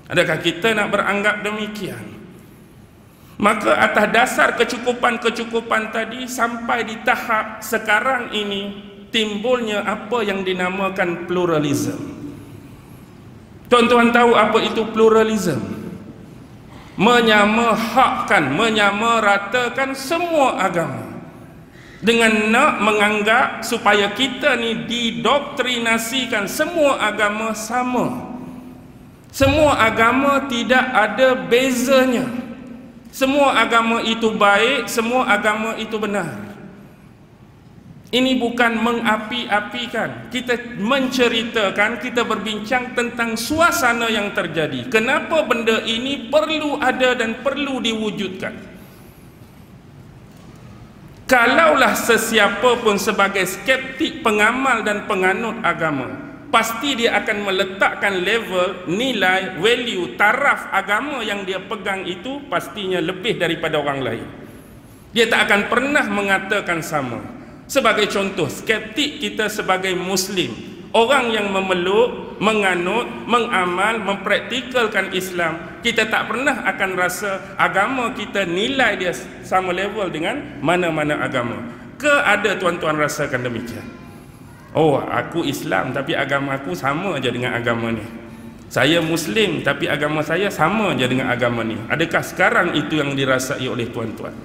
S1: Adakah kita nak beranggap demikian? Maka atas dasar kecukupan-kecukupan tadi, sampai di tahap sekarang ini timbulnya apa yang dinamakan pluralism. Tuan-tuan tahu apa itu pluralism? Menyamahakkan, menyamaratakan semua agama dengan nak menganggap supaya kita ni didoktrinasikan semua agama sama. Semua agama tidak ada bezanya. Semua agama itu baik, semua agama itu benar. Ini bukan mengapi-apikan, kita menceritakan, kita berbincang tentang suasana yang terjadi. Kenapa benda ini perlu ada dan perlu diwujudkan? Kalaulah sesiapa pun sebagai skeptik, pengamal dan penganut agama, pasti dia akan meletakkan level, nilai, value, taraf agama yang dia pegang itu pastinya lebih daripada orang lain. Dia tak akan pernah mengatakan sama. Sebagai contoh, skeptik kita sebagai Muslim, orang yang memeluk, menganut, mengamal, mempraktikalkan Islam, kita tak pernah akan rasa agama kita nilai dia sama level dengan mana-mana agama. Ke ada tuan-tuan rasakan demikian? Oh, aku Islam tapi agama aku sama aja dengan agama ni. Saya Muslim tapi agama saya sama aja dengan agama ni. Adakah sekarang itu yang dirasai oleh tuan-tuan?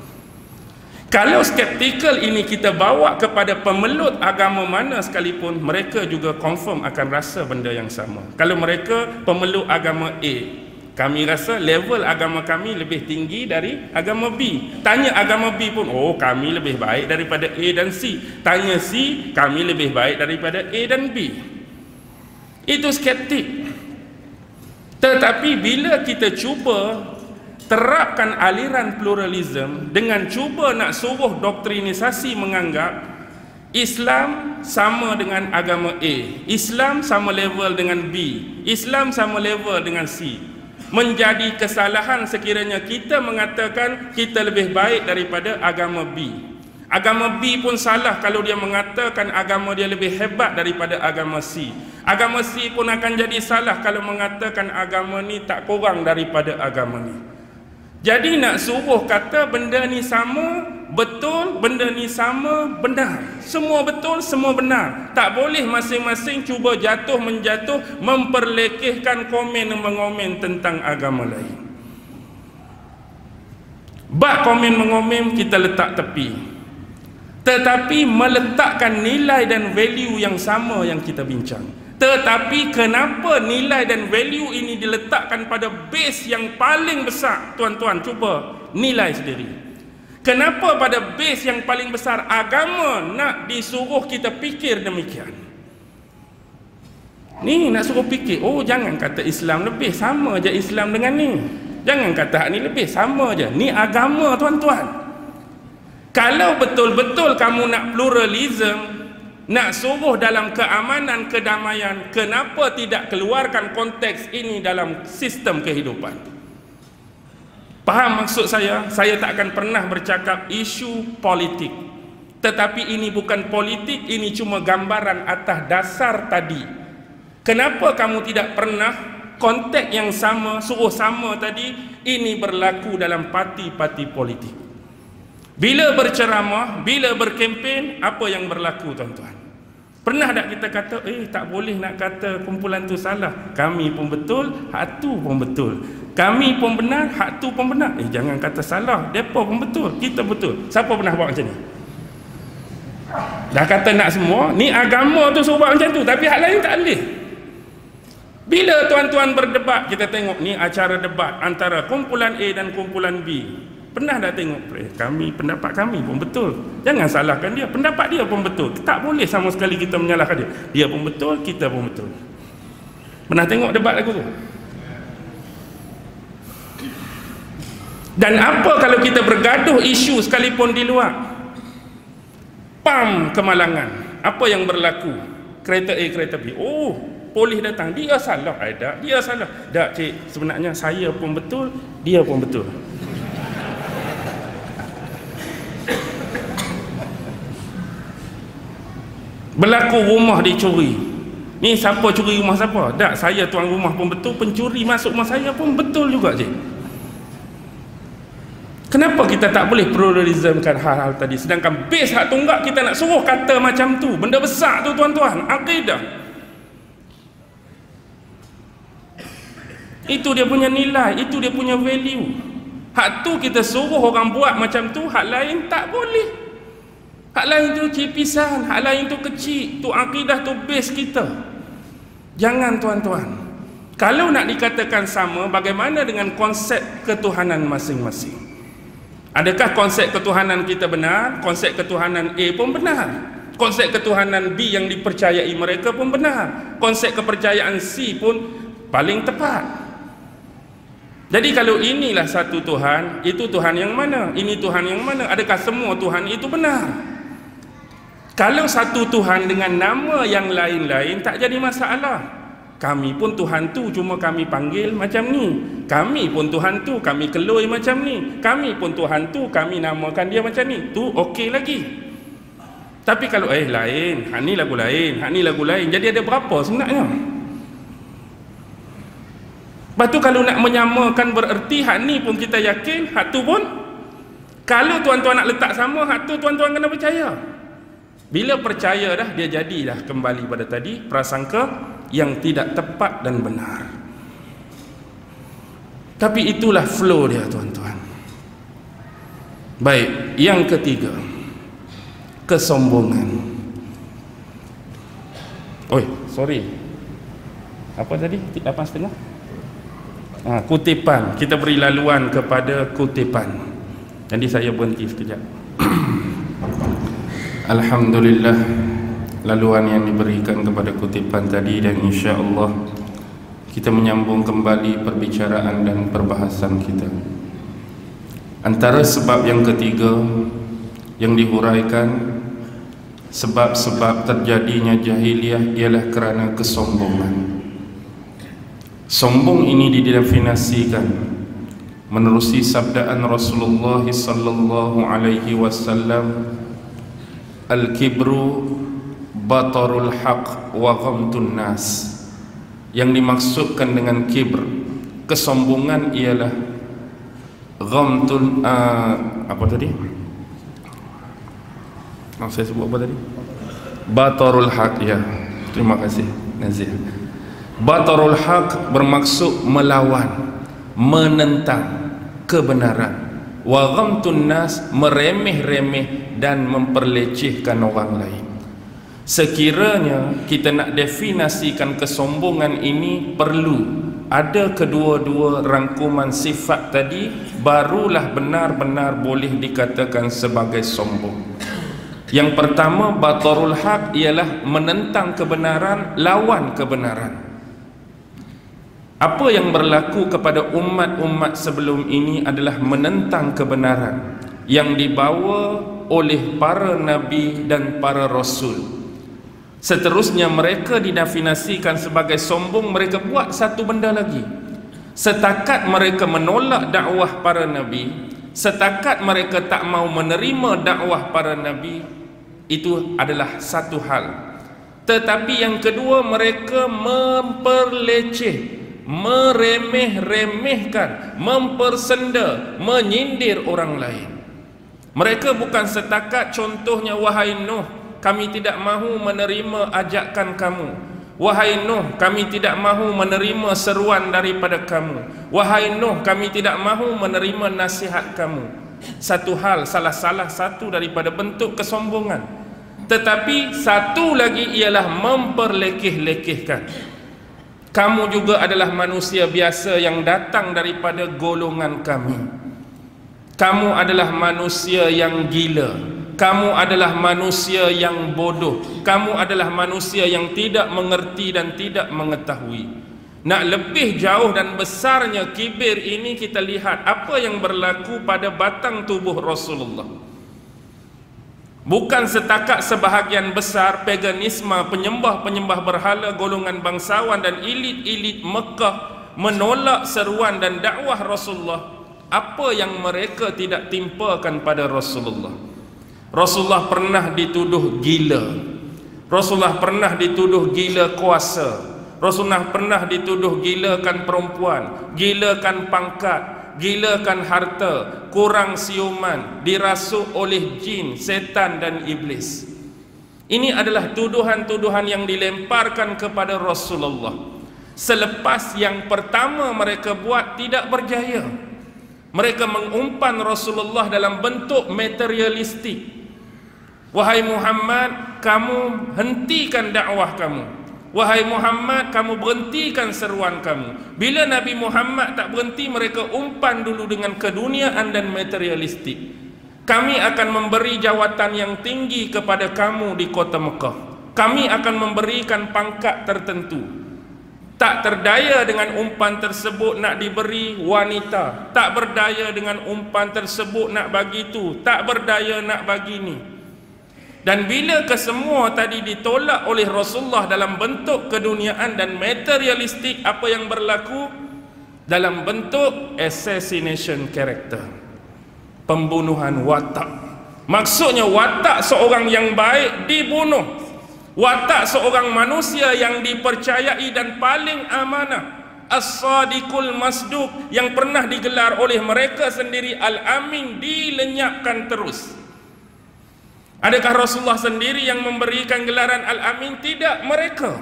S1: Kalau skeptikal ini kita bawa kepada pemeluk agama mana sekalipun, mereka juga confirm akan rasa benda yang sama. Kalau mereka pemeluk agama A, kami rasa level agama kami lebih tinggi dari agama B. Tanya agama B pun, oh kami lebih baik daripada A dan C. Tanya C, kami lebih baik daripada A dan B. Itu skeptik. Tetapi bila kita cuba terapkan aliran pluralism dengan cuba nak suruh doktrinisasi menganggap Islam sama dengan agama A, Islam sama level dengan B, Islam sama level dengan C, menjadi kesalahan sekiranya kita mengatakan kita lebih baik daripada agama B. Agama B pun salah kalau dia mengatakan agama dia lebih hebat daripada agama C. Agama C pun akan jadi salah kalau mengatakan agama ni tak kurang daripada agama ni. Jadi nak suruh kata benda ni sama, betul, benda ni sama, benar. Semua betul, semua benar. Tak boleh masing-masing cuba jatuh-menjatuh, memperlekehkan komen-mengomen tentang agama lain. Bab komen-mengomem kita letak tepi, tetapi meletakkan nilai dan value yang sama yang kita bincang. Tetapi kenapa nilai dan value ini diletakkan pada base yang paling besar? Tuan-tuan cuba nilai sendiri. Kenapa pada base yang paling besar agama nak disuruh kita fikir demikian? Ni nak suruh fikir, oh jangan kata Islam lebih, sama je Islam dengan ni. Jangan kata hak ni lebih, sama je. Ni agama tuan-tuan. Kalau betul-betul kamu nak pluralism, nak suruh dalam keamanan, kedamaian, kenapa tidak keluarkan konteks ini dalam sistem kehidupan? Faham maksud saya? Saya tak akan pernah bercakap isu politik. Tetapi ini bukan politik, ini cuma gambaran atas dasar tadi. Kenapa kamu tidak pernah konteks yang sama, suruh sama tadi, ini berlaku dalam parti-parti politik. Bila berceramah, bila berkempen, apa yang berlaku tuan-tuan? Pernah tak kita kata, tak boleh nak kata kumpulan tu salah. Kami pun betul, hak tu pun betul. Kami pun benar, hak tu pun benar. Jangan kata salah, depa pun betul, kita betul. Siapa pernah buat macam ni? Dah kata nak semua, ni agama tu suruh buat macam tu, tapi hak lain tak boleh. Bila tuan-tuan berdebat, kita tengok ni acara debat antara kumpulan A dan kumpulan B. Pernah dah tengok, pendapat kami pun betul. Jangan salahkan dia, pendapat dia pun betul. Tak boleh sama sekali kita menyalahkan dia. Dia pun betul, kita pun betul. Pernah tengok debat lagu tu? Dan apa kalau kita bergaduh isu sekalipun di luar? PAM kemalangan. Apa yang berlaku? Kereta A, kereta B. Oh, polis datang, dia salah. Tak, dia salah. Tak, cik, sebenarnya saya pun betul, dia pun betul. Berlaku rumah dicuri. Ni siapa curi rumah siapa? Tak, saya tuan rumah pun betul, pencuri masuk rumah saya pun betul juga, cik. Kenapa kita tak boleh pluralismkan hal-hal tadi? Sedangkan base hak tunggak kita nak suruh kata macam tu. Benda besar tu tuan-tuan, akidah. Itu dia punya nilai, itu dia punya value. Hak tu kita suruh orang buat macam tu, hak lain tak boleh. Hak lain tu cipisan, hak lain tu kecil, tu akidah, tu base kita. Jangan tuan-tuan. Kalau nak dikatakan sama, bagaimana dengan konsep ketuhanan masing-masing? Adakah konsep ketuhanan kita benar? Konsep ketuhanan A pun benar. Konsep ketuhanan B yang dipercayai mereka pun benar. Konsep kepercayaan C pun paling tepat. Jadi kalau inilah satu Tuhan, itu Tuhan yang mana? Ini Tuhan yang mana? Adakah semua Tuhan itu benar? Kalau satu Tuhan dengan nama yang lain-lain, tak jadi masalah. Kami pun Tuhan tu, cuma kami panggil macam ni. Kami pun Tuhan tu, kami keloi macam ni. Kami pun Tuhan tu, kami namakan dia macam ni. Tu okey lagi. Tapi kalau lain, hak ni lagu lain, hak ni lagu lain, jadi ada berapa sebenarnya? Lepas tu kalau nak menyamakan bererti hak ni pun kita yakin, hak tu pun. Kalau tuan-tuan nak letak sama, hak tu tuan-tuan kena percaya. Bila percaya dah, dia jadilah kembali pada tadi prasangka yang tidak tepat dan benar. Tapi itulah flow dia tuan-tuan. Baik, yang ketiga, kesombongan. Sorry. Apa tadi? 8.5? Kutipan. Kita beri laluan kepada kutipan. Jadi saya berhenti sekejap. Alhamdulillah, laluan yang diberikan kepada kutipan tadi, dan insya-Allah kita menyambung kembali perbicaraan dan perbahasan kita. Antara sebab yang ketiga yang dihuraikan, sebab-sebab terjadinya jahiliyah ialah kerana kesombongan. Sombong ini didefinisikan menerusi sabdaan Rasulullah sallallahu alaihi wasallam, al-kibru batarul haq wa ghamtun nas. Yang dimaksudkan dengan kibr, kesombongan, ialah ghamtun apa tadi? Saya sebut apa tadi? Batarul haq, ya. Terima kasih Nazir. Batarul haq bermaksud melawan, menentang kebenaran. wa ghamtun nas, meremeh-remeh dan memperlecehkan orang lain. Sekiranya kita nak definasikan kesombongan ini, perlu ada kedua-dua rangkuman sifat tadi, barulah benar-benar boleh dikatakan sebagai sombong. Yang pertama, batarul haq, ialah menentang kebenaran, lawan kebenaran. Apa yang berlaku kepada umat-umat sebelum ini adalah menentang kebenaran yang dibawa oleh para nabi dan para rasul. Seterusnya mereka didefinisikan sebagai sombong. Mereka buat satu benda lagi. Setakat mereka menolak dakwah para nabi, setakat mereka tak mau menerima dakwah para nabi, itu adalah satu hal. Tetapi yang kedua, mereka memperleceh, meremeh-remehkan, mempersenda, menyindir orang lain. Mereka bukan setakat contohnya, wahai Nuh, kami tidak mahu menerima ajakan kamu. Wahai Nuh, kami tidak mahu menerima seruan daripada kamu. Wahai Nuh, kami tidak mahu menerima nasihat kamu. Satu hal, salah satu daripada bentuk kesombongan. Tetapi satu lagi ialah memperlekeh-lekehkan. Kamu juga adalah manusia biasa yang datang daripada golongan kami. Kamu adalah manusia yang gila. Kamu adalah manusia yang bodoh. Kamu adalah manusia yang tidak mengerti dan tidak mengetahui. Nak lebih jauh dan besarnya kibir ini, kita lihat apa yang berlaku pada batang tubuh Rasulullah. Bukan setakat sebahagian besar paganisme, penyembah-penyembah berhala, golongan bangsawan dan elit-elit Mekah menolak seruan dan dakwah Rasulullah. Apa yang mereka tidak timpakan pada Rasulullah? Rasulullah pernah dituduh gila. Rasulullah pernah dituduh gila kuasa. Rasulullah pernah dituduh gilakan perempuan, gilakan pangkat, gilakan harta, kurang siuman, dirasuk oleh jin, setan dan iblis. Ini adalah tuduhan-tuduhan yang dilemparkan kepada Rasulullah. Selepas yang pertama mereka buat tidak berjaya, mereka mengumpan Rasulullah dalam bentuk materialistik. Wahai Muhammad, kamu hentikan dakwah kamu. Wahai Muhammad, kamu berhentikan seruan kamu. Bila Nabi Muhammad tak berhenti, mereka umpan dulu dengan keduniaan dan materialistik. Kami akan memberi jawatan yang tinggi kepada kamu di kota Mekah. Kami akan memberikan pangkat tertentu. Tak terdaya dengan umpan tersebut nak diberi wanita, tak berdaya dengan umpan tersebut nak bagi tu, tak berdaya nak bagi ni. Dan bila kesemua tadi ditolak oleh Rasulullah dalam bentuk keduniaan dan materialistik, apa yang berlaku? Dalam bentuk assassination character, pembunuhan watak. Maksudnya watak seorang yang baik dibunuh, watak seorang manusia yang dipercayai dan paling amanah, as-sadiqul masduq, yang pernah digelar oleh mereka sendiri al-amin, dilenyapkan terus. Adakah Rasulullah sendiri yang memberikan gelaran al-amin? Tidak, mereka.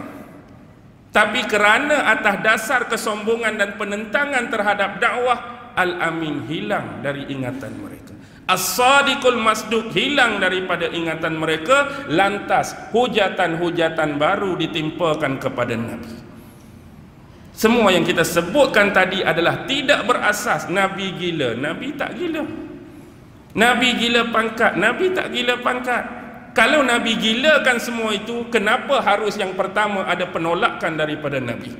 S1: Tapi kerana atas dasar kesombongan dan penentangan terhadap dakwah, al-amin hilang dari ingatan mereka. As-sadiqul masduq hilang daripada ingatan mereka. Lantas hujatan-hujatan baru ditimpakan kepada Nabi. Semua yang kita sebutkan tadi adalah tidak berasas. Nabi gila, Nabi tak gila. Nabi gila pangkat, Nabi tak gila pangkat. Kalau Nabi gilakan semua itu, kenapa harus yang pertama ada penolakan daripada Nabi?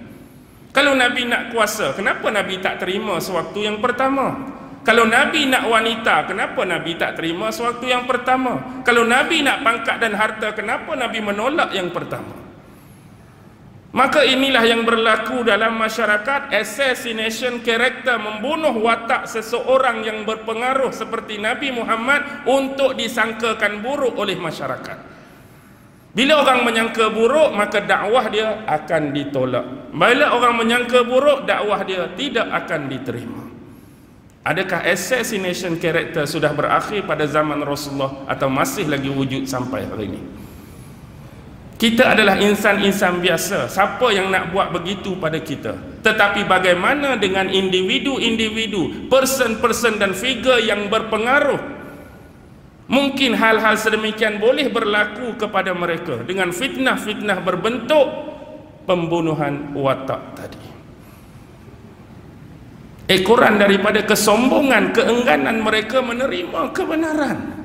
S1: Kalau Nabi nak kuasa, kenapa Nabi tak terima sewaktu yang pertama? Kalau Nabi nak wanita, kenapa Nabi tak terima sewaktu yang pertama? Kalau Nabi nak pangkat dan harta, kenapa Nabi menolak yang pertama? Maka inilah yang berlaku dalam masyarakat, assassination character, membunuh watak seseorang yang berpengaruh seperti Nabi Muhammad untuk disangkakan buruk oleh masyarakat. Bila orang menyangka buruk, maka dakwah dia akan ditolak. Bila orang menyangka buruk, dakwah dia tidak akan diterima. Adakah assassination character sudah berakhir pada zaman Rasulullah atau masih lagi wujud sampai hari ini? Kita adalah insan-insan biasa. Siapa yang nak buat begitu pada kita? Tetapi bagaimana dengan individu-individu, person-person dan figure yang berpengaruh? Mungkin hal-hal sedemikian boleh berlaku kepada mereka dengan fitnah-fitnah berbentuk pembunuhan watak tadi. Ekoran daripada kesombongan, keengganan mereka menerima kebenaran.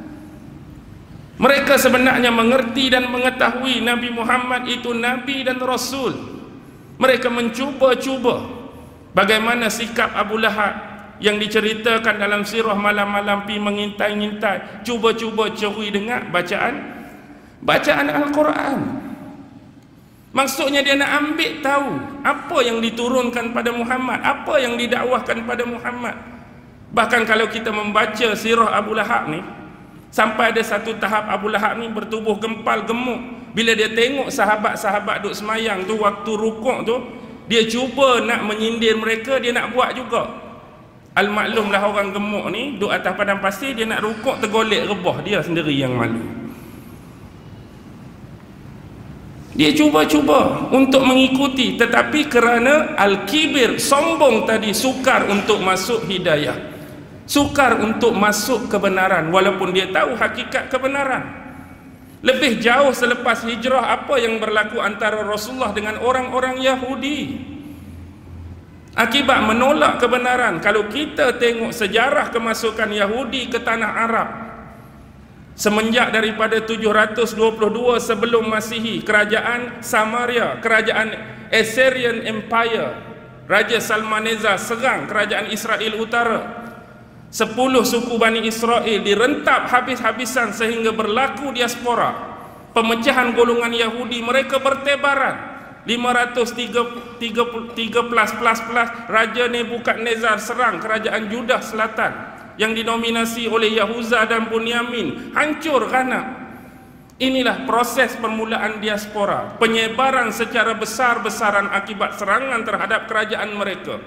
S1: Mereka sebenarnya mengerti dan mengetahui Nabi Muhammad itu Nabi dan Rasul. Mereka mencuba-cuba. Bagaimana sikap Abu Lahab yang diceritakan dalam sirah malam-malam pi mengintai-ngintai, cuba-cuba curi dengar bacaan Al-Quran. Maksudnya dia nak ambil tahu apa yang diturunkan pada Muhammad, apa yang didakwahkan pada Muhammad. Bahkan kalau kita membaca sirah Abu Lahab ni, sampai ada satu tahap Abu Lahab ni bertubuh gempal gemuk. Bila dia tengok sahabat-sahabat duk semayang tu, waktu rukuk tu, dia cuba nak menyindir mereka, dia nak buat juga. Al-maklumlah orang gemuk ni duk atas padang pasir, dia nak rukuk tergolek rebah, dia sendiri yang malu. Dia cuba-cuba untuk mengikuti, tetapi kerana al-kibir, sombong tadi, sukar untuk masuk hidayah, sukar untuk masuk kebenaran, walaupun dia tahu hakikat kebenaran. Lebih jauh selepas hijrah, apa yang berlaku antara Rasulullah dengan orang-orang Yahudi akibat menolak kebenaran. Kalau kita tengok sejarah kemasukan Yahudi ke tanah Arab semenjak daripada 722 sebelum Masihi, kerajaan Samaria, kerajaan Assyrian Empire, Raja Salmaneza serang kerajaan Israel Utara. 10 suku Bani Israel direntap habis-habisan sehingga berlaku diaspora, pemecahan golongan Yahudi. Mereka bertebaran. 513 Raja Nebukadnezar serang kerajaan Judah Selatan yang dinominasi oleh Yahuza dan Bunyamin, hancur Ghanam. Inilah proses permulaan diaspora, penyebaran secara besar-besaran akibat serangan terhadap kerajaan mereka.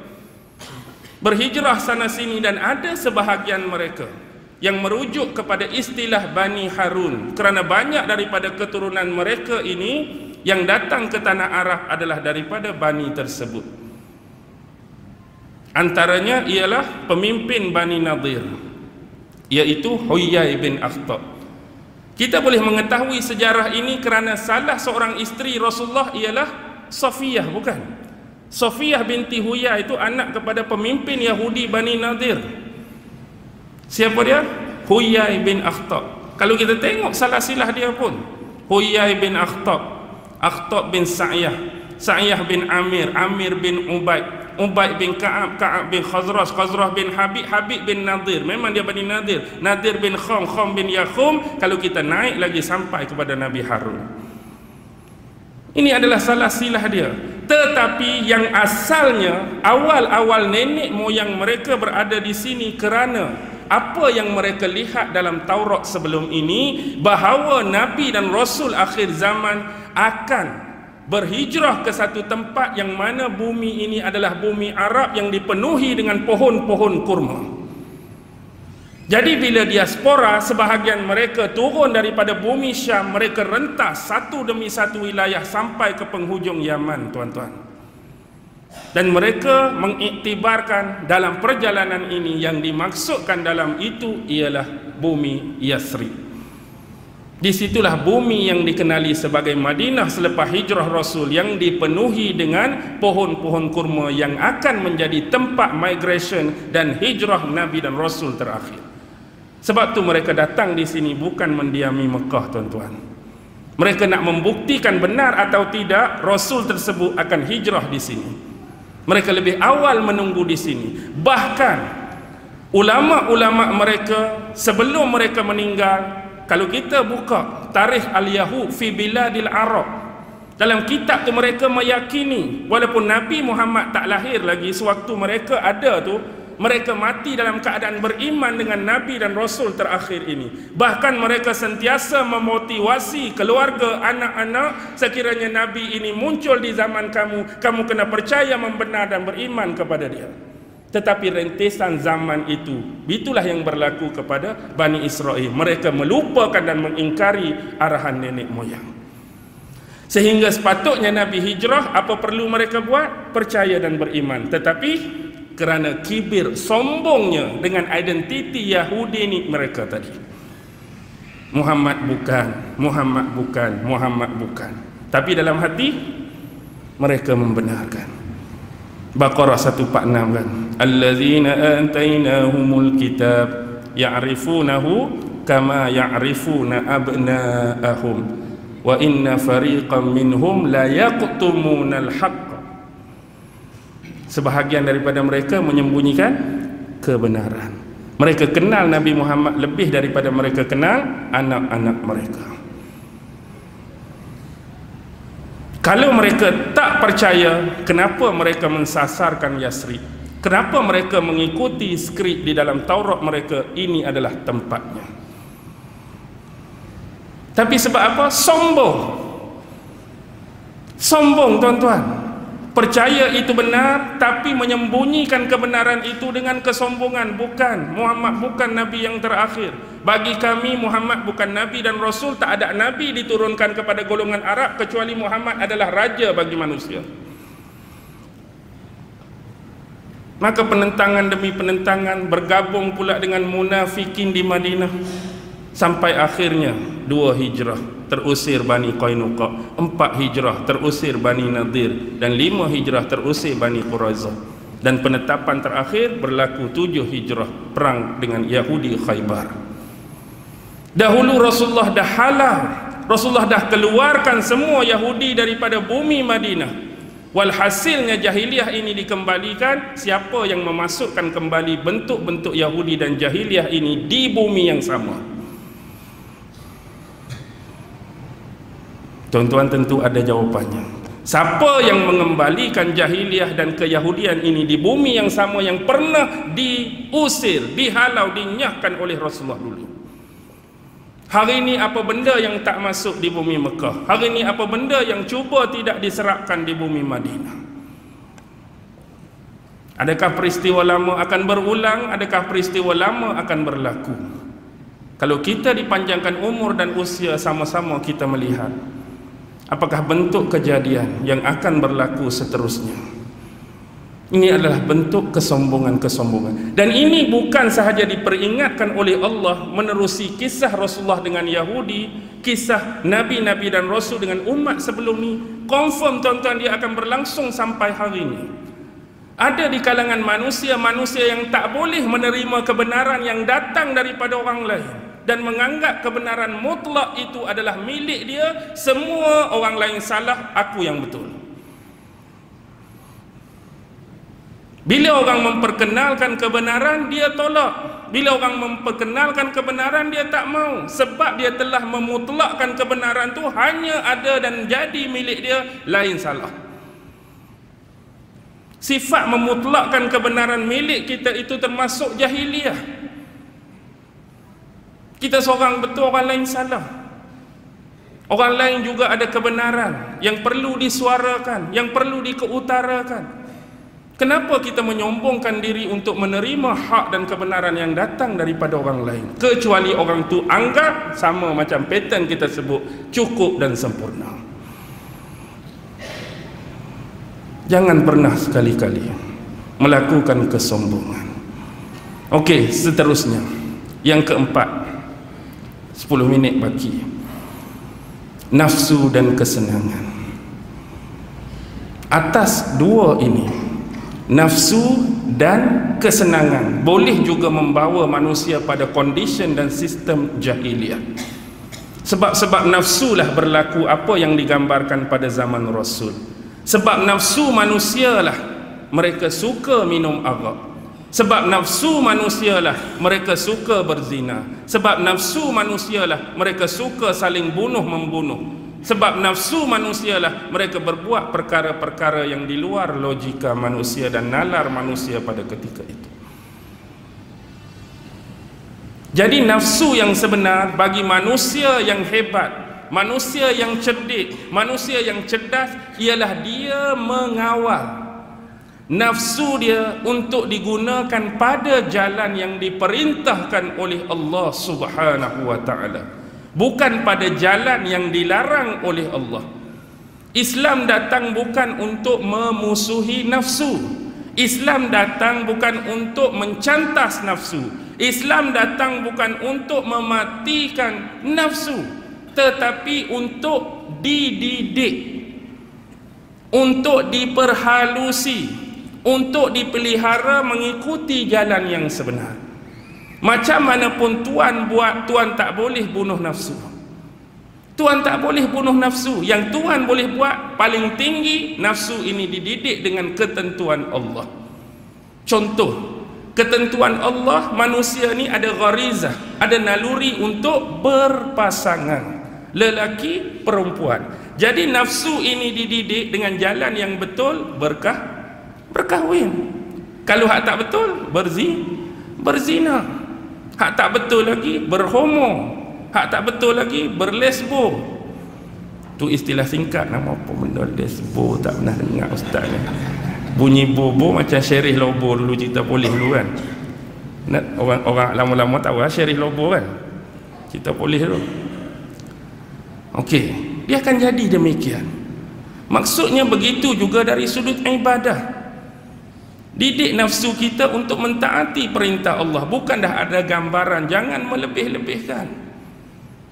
S1: Berhijrah sana sini, dan ada sebahagian mereka yang merujuk kepada istilah Bani Harun, kerana banyak daripada keturunan mereka ini yang datang ke tanah Arab adalah daripada Bani tersebut. Antaranya ialah pemimpin Bani Nadir, iaitu Huyai bin Akhtab. Kita boleh mengetahui sejarah ini kerana salah seorang isteri Rasulullah ialah Safiyah, bukan? Safiyah binti Huyai itu anak kepada pemimpin Yahudi Bani Nadir. Siapa dia? Huyai bin Akhtab. Kalau kita tengok salah silah dia pun, Huyai bin Akhtab, Akhtab bin Sa'yah, Sa'yah bin Amir, Amir bin Ubaid, Ubaid bin Ka'ab, Ka'ab bin Khazraj, Khazraj bin Habib, Habib bin Nadir. Memang dia Bani Nadir. Nadir bin Kham, Kham bin Yakhum. Kalau kita naik lagi sampai kepada Nabi Harun. Ini adalah salah silah dia. Tetapi yang asalnya, awal-awal nenek moyang mereka berada di sini kerana apa yang mereka lihat dalam Taurat sebelum ini, bahawa Nabi dan Rasul akhir zaman akan berhijrah ke satu tempat yang mana bumi ini adalah bumi Arab yang dipenuhi dengan pohon-pohon kurma. Jadi bila diaspora, sebahagian mereka turun daripada bumi Syam, mereka rentas satu demi satu wilayah sampai ke penghujung Yaman, tuan-tuan. Dan mereka mengiktibarkan dalam perjalanan ini, yang dimaksudkan dalam itu ialah bumi Yathrib. Disitulah bumi yang dikenali sebagai Madinah selepas hijrah Rasul, yang dipenuhi dengan pohon-pohon kurma yang akan menjadi tempat migration dan hijrah Nabi dan Rasul terakhir. Sebab tu mereka datang di sini bukan mendiami Mekah, tuan-tuan. Mereka nak membuktikan benar atau tidak Rasul tersebut akan hijrah di sini. Mereka lebih awal menunggu di sini. Bahkan ulama-ulama mereka sebelum mereka meninggal, kalau kita buka tarikh Al-Yahud fi Biladil Arab, dalam kitab tu mereka meyakini walaupun Nabi Muhammad tak lahir lagi, sewaktu mereka ada tu, mereka mati dalam keadaan beriman dengan Nabi dan Rasul terakhir ini. Bahkan mereka sentiasa memotivasi keluarga, anak-anak, sekiranya Nabi ini muncul di zaman kamu, kamu kena percaya, membenar dan beriman kepada dia. Tetapi rentesan zaman itu, itulah yang berlaku kepada Bani Israel. Mereka melupakan dan mengingkari arahan nenek moyang. Sehingga sepatutnya Nabi hijrah, apa perlu mereka buat? Percaya dan beriman. Tetapi kerana kibir, sombongnya dengan identiti Yahudi ni mereka tadi, Muhammad bukan, Muhammad bukan, Muhammad bukan. Tapi dalam hati mereka membenarkan. Baqarah 146 kan, allazina atainahumul kitab ya'rifunahu kama ya'rifuna abna'ahum wa inna fariqan minhum la yaqtumunal haqq. Sebahagian daripada mereka menyembunyikan kebenaran. Mereka kenal Nabi Muhammad lebih daripada mereka kenal anak-anak mereka. Kalau mereka tak percaya, kenapa mereka mensasarkan Yasrib? Kenapa mereka mengikuti skrip di dalam Taurat mereka, ini adalah tempatnya? Tapi sebab apa? Sombong. Sombong, tuan-tuan. Percaya itu benar, tapi menyembunyikan kebenaran itu dengan kesombongan. Bukan, Muhammad bukan Nabi yang terakhir. Bagi kami, Muhammad bukan Nabi dan Rasul. Tak ada Nabi diturunkan kepada golongan Arab kecuali Muhammad adalah raja bagi manusia. Maka penentangan demi penentangan, bergabung pula dengan munafikin di Madinah. Sampai akhirnya 2 hijrah terusir Bani Qainuqa, 4 hijrah terusir Bani Nadir, dan 5 hijrah terusir Bani Quraizah. Dan penetapan terakhir berlaku 7 hijrah, perang dengan Yahudi Khaybar. Dahulu Rasulullah dah halal, Rasulullah dah keluarkan semua Yahudi daripada bumi Madinah. Walhasilnya jahiliyah ini dikembalikan. Siapa yang memasukkan kembali bentuk-bentuk Yahudi dan jahiliyah ini di bumi yang sama? Tuan-tuan tentu ada jawapannya. Siapa yang mengembalikan jahiliyah dan keyahudian ini di bumi yang sama yang pernah diusir, dihalau, dinyahkan oleh Rasulullah dulu? Hari ini apa benda yang tak masuk di bumi Mekah? Hari ini apa benda yang cuba tidak diserapkan di bumi Madinah? Adakah peristiwa lama akan berulang? Adakah peristiwa lama akan berlaku? Kalau kita dipanjangkan umur dan usia, sama-sama kita melihat apakah bentuk kejadian yang akan berlaku seterusnya. Ini adalah bentuk kesombongan-kesombongan. Dan ini bukan sahaja diperingatkan oleh Allah menerusi kisah Rasulullah dengan Yahudi, kisah Nabi-Nabi dan Rasul dengan umat sebelum ini. Confirm, tuan-tuan, dia akan berlangsung sampai hari ini. Ada di kalangan manusia-manusia yang tak boleh menerima kebenaran yang datang daripada orang lain dan menganggap kebenaran mutlak itu adalah milik dia. Semua orang lain salah, aku yang betul. Bila orang memperkenalkan kebenaran, dia tolak. Bila orang memperkenalkan kebenaran, dia tak mau. Sebab dia telah memutlakkan kebenaran tu hanya ada dan jadi milik dia, lain salah. Sifat memutlakkan kebenaran milik kita itu termasuk jahiliyah. Kita seorang betul, orang lain salah. Orang lain juga ada kebenaran yang perlu disuarakan, yang perlu dikeutarakan. Kenapa kita menyombongkan diri untuk menerima hak dan kebenaran yang datang daripada orang lain, kecuali orang tu anggap sama macam pattern kita sebut, cukup dan sempurna? Jangan pernah sekali-kali melakukan kesombongan. Okey, seterusnya yang keempat, 10 minit baki. Nafsu dan kesenangan. Atas dua ini, nafsu dan kesenangan, boleh juga membawa manusia pada condition dan sistem jahiliyah. Sebab nafsulah berlaku apa yang digambarkan pada zaman Rasul. Sebab nafsu manusialah mereka suka minum arak. Sebab nafsu manusialah mereka suka berzina. Sebab nafsu manusialah mereka suka saling bunuh-membunuh. Sebab nafsu manusialah mereka berbuat perkara-perkara yang di luar logika manusia dan nalar manusia pada ketika itu. Jadi nafsu yang sebenar bagi manusia yang hebat, manusia yang cerdik, manusia yang cerdas, ialah dia mengawal nafsu dia untuk digunakan pada jalan yang diperintahkan oleh Allah Subhanahu wa ta'ala, bukan pada jalan yang dilarang oleh Allah. Islam datang bukan untuk memusuhi nafsu. Islam datang bukan untuk mencantas nafsu. Islam datang bukan untuk mematikan nafsu, tetapi untuk dididik, untuk diperhalusi, untuk dipelihara mengikuti jalan yang sebenar. Macam mana pun Tuan buat, Tuan tak boleh bunuh nafsu. Tuan tak boleh bunuh nafsu. Yang Tuan boleh buat paling tinggi, nafsu ini dididik dengan ketentuan Allah. Contoh, ketentuan Allah, manusia ni ada gharizah, ada naluri untuk berpasangan, lelaki perempuan. Jadi nafsu ini dididik dengan jalan yang betul, berkahwin. Kalau hak tak betul, berzina. Hak tak betul lagi, berhomo. Hak tak betul lagi, berlesbo. Tu istilah singkat, nama apa benda lesbo, tak pernah dengar ustaz ni. Bunyi bobo macam Syarih Lobo dulu, cerita polis dulu kan. Orang lama-lama tahu lah Syarih Lobo kan, cerita polis dulu. Okey, dia akan jadi demikian. Maksudnya begitu juga dari sudut ibadah. Didik nafsu kita untuk mentaati perintah Allah. Bukan dah ada gambaran, jangan melebih-lebihkan.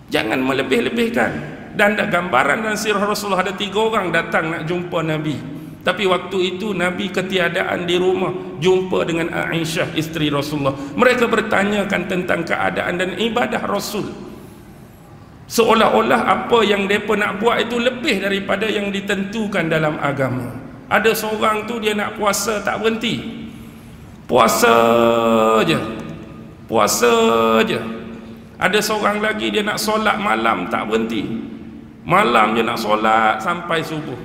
S1: Jangan melebih-lebihkan. Dan ada gambaran dan sirah Rasulullah, ada 3 orang datang nak jumpa Nabi. Tapi waktu itu Nabi ketiadaan di rumah, jumpa dengan Aisyah isteri Rasulullah. Mereka bertanyakan tentang keadaan dan ibadah Rasul, seolah-olah apa yang mereka nak buat itu lebih daripada yang ditentukan dalam agama. Ada seorang tu dia nak puasa tak berhenti, puasa je. Ada seorang lagi dia nak solat malam tak berhenti, malam je nak solat sampai subuh.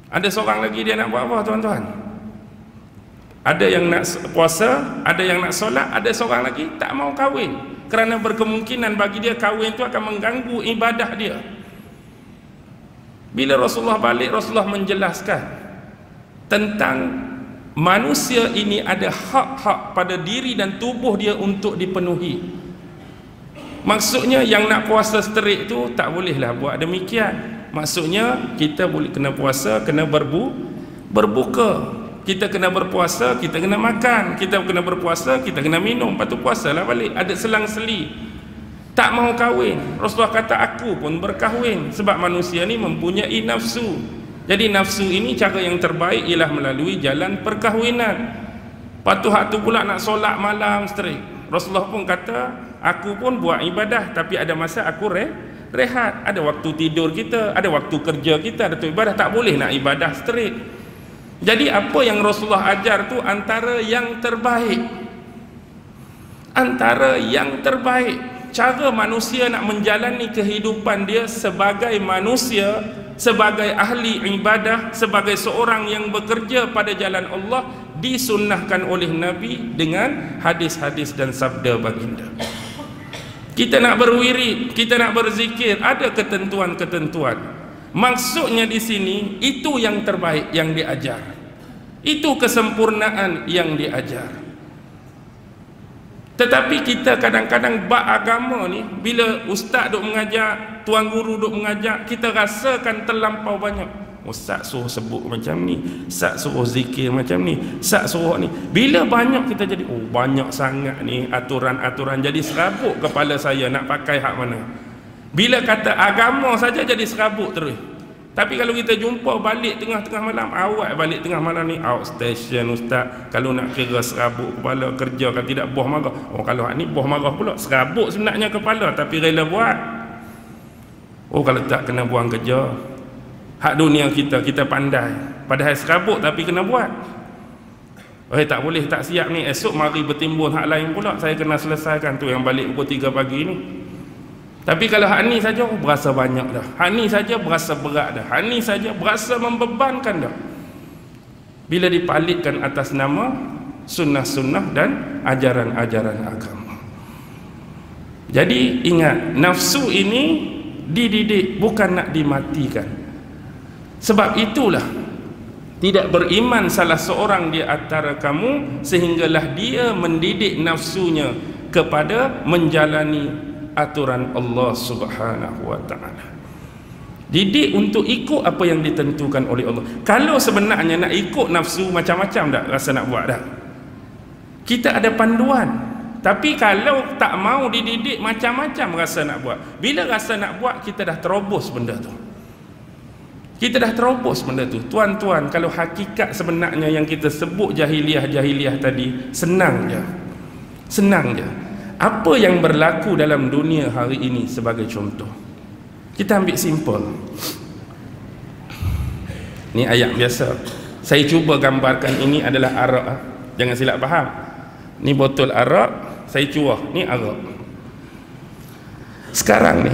S1: Ada seorang lagi dia nak buat apa tuan-tuan? Ada yang nak puasa, ada yang nak solat, ada seorang lagi tak mau kahwin, kerana berkemungkinan bagi dia kahwin itu akan mengganggu ibadah dia. Bila Rasulullah balik, Rasulullah menjelaskan tentang manusia ini ada hak-hak pada diri dan tubuh dia untuk dipenuhi. Maksudnya yang nak puasa straight tu tak bolehlah buat demikian. Maksudnya kita boleh kena puasa, kena berbuka. Kita kena berpuasa, kita kena makan. Kita kena berpuasa, kita kena minum. Lepas tu puasalah balik. Ada selang-seli. Tak mau kahwin, Rasulullah kata aku pun berkahwin, sebab manusia ni mempunyai nafsu. Jadi nafsu ini cara yang terbaik ialah melalui jalan perkahwinan. Patuh hak tu pula nak solat malam straight. Rasulullah pun kata aku pun buat ibadah, tapi ada masa aku rehat. Ada waktu tidur kita, ada waktu kerja kita, ada tu ibadah. Tak boleh nak ibadah straight. Jadi apa yang Rasulullah ajar tu antara yang terbaik. Antara yang terbaik. Cara manusia nak menjalani kehidupan dia sebagai manusia, sebagai ahli ibadah, sebagai seorang yang bekerja pada jalan Allah, disunnahkan oleh Nabi dengan hadis-hadis dan sabda baginda. Kita nak berwirid, kita nak berzikir, ada ketentuan-ketentuan. Maksudnya di sini itu yang terbaik yang diajar. Itu kesempurnaan yang diajar. Tetapi kita kadang-kadang bab agama ni, bila ustaz duk mengajar, tuan guru duk mengajar, kita rasakan terlampau banyak. Ustaz suruh sebut macam ni, ustaz suruh zikir macam ni, ustaz suruh ni. Bila banyak kita jadi, oh banyak sangat ni aturan-aturan, jadi serabut kepala saya nak pakai hak mana. Bila kata agama saja jadi serabut terus. Tapi kalau kita jumpa balik tengah-tengah malam, awak balik tengah malam ni outstation ustaz, kalau nak kira serabut kepala, kerja kan tidak boh marah. Oh kalau hak ni boh marah pula, serabut sebenarnya kepala tapi rela buat. Oh kalau tak kena buang kerja. Hak dunia kita pandai, padahal serabut tapi kena buat. Tak boleh, tak siap ni, esok mari bertimbun hak lain pula, saya kena selesaikan tu yang balik pukul 3 pagi ni. Tapi kalau hak ni saja berasa banyak dah, hak ni saja berasa berat dah, hak ni saja berasa membebankan dah. Bila dipalitkan atas nama sunnah-sunnah dan ajaran-ajaran agama. Jadi ingat, nafsu ini dididik, bukan nak dimatikan. Sebab itulah tidak beriman salah seorang di antara kamu sehinggalah dia mendidik nafsunya kepada menjalani aturan Allah Subhanahu wa ta'ala. Didik untuk ikut apa yang ditentukan oleh Allah. Kalau sebenarnya nak ikut nafsu, macam-macam dah rasa nak buat dah. Kita ada panduan. Tapi kalau tak mau dididik, macam-macam rasa nak buat. Bila rasa nak buat, kita dah terobos benda tu. Kita dah terobos benda tu. Tuan-tuan, kalau hakikat sebenarnya yang kita sebut jahiliah tadi, senang je. Senang je. Apa yang berlaku dalam dunia hari ini sebagai contoh? Kita ambil simple. Ni ayat biasa. Saya cuba gambarkan ini adalah arak. Jangan silap faham. Ni botol arak, saya curah. Ni arak. Sekarang ni,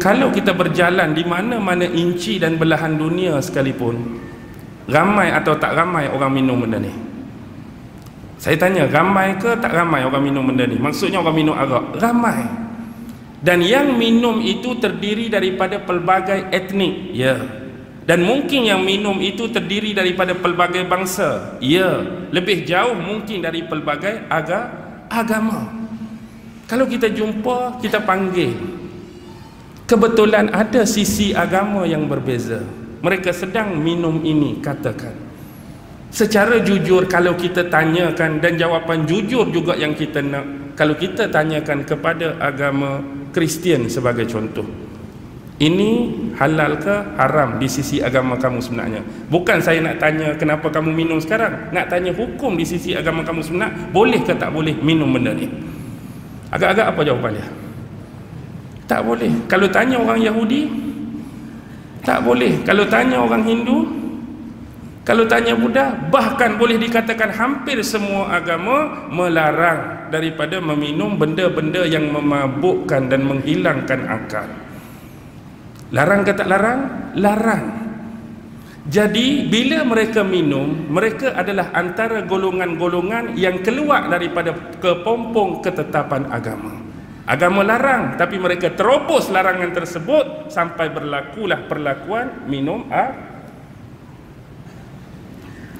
S1: kalau kita berjalan di mana-mana inci dan belahan dunia sekalipun, ramai atau tak ramai orang minum benda ni? Saya tanya, ramai ke tak ramai orang minum benda ni? Maksudnya orang minum arak. Ramai. Dan yang minum itu terdiri daripada pelbagai etnik, ya. Dan mungkin yang minum itu terdiri daripada pelbagai bangsa, ya. Lebih jauh mungkin dari pelbagai agama. Kalau kita jumpa, kita panggil. Kebetulan ada sisi agama yang berbeza. Mereka sedang minum ini, katakan. Secara jujur, kalau kita tanyakan, dan jawapan jujur juga yang kita nak, kalau kita tanyakan kepada agama Kristian sebagai contoh, ini halal ke haram di sisi agama kamu sebenarnya? Bukan saya nak tanya kenapa kamu minum sekarang, nak tanya hukum di sisi agama kamu sebenar, boleh ke tak boleh minum benda ni? Agak-agak apa jawapan dia? Tak boleh. Kalau tanya orang Yahudi, tak boleh. Kalau tanya orang Hindu, kalau tanya Buddha, bahkan boleh dikatakan hampir semua agama melarang daripada meminum benda-benda yang memabukkan dan menghilangkan akal. Larang ke tak larang? Larang. Jadi bila mereka minum, mereka adalah antara golongan-golongan yang keluar daripada kepompong ketetapan agama. Agama larang, tapi mereka terobos larangan tersebut sampai berlakulah perlakuan minum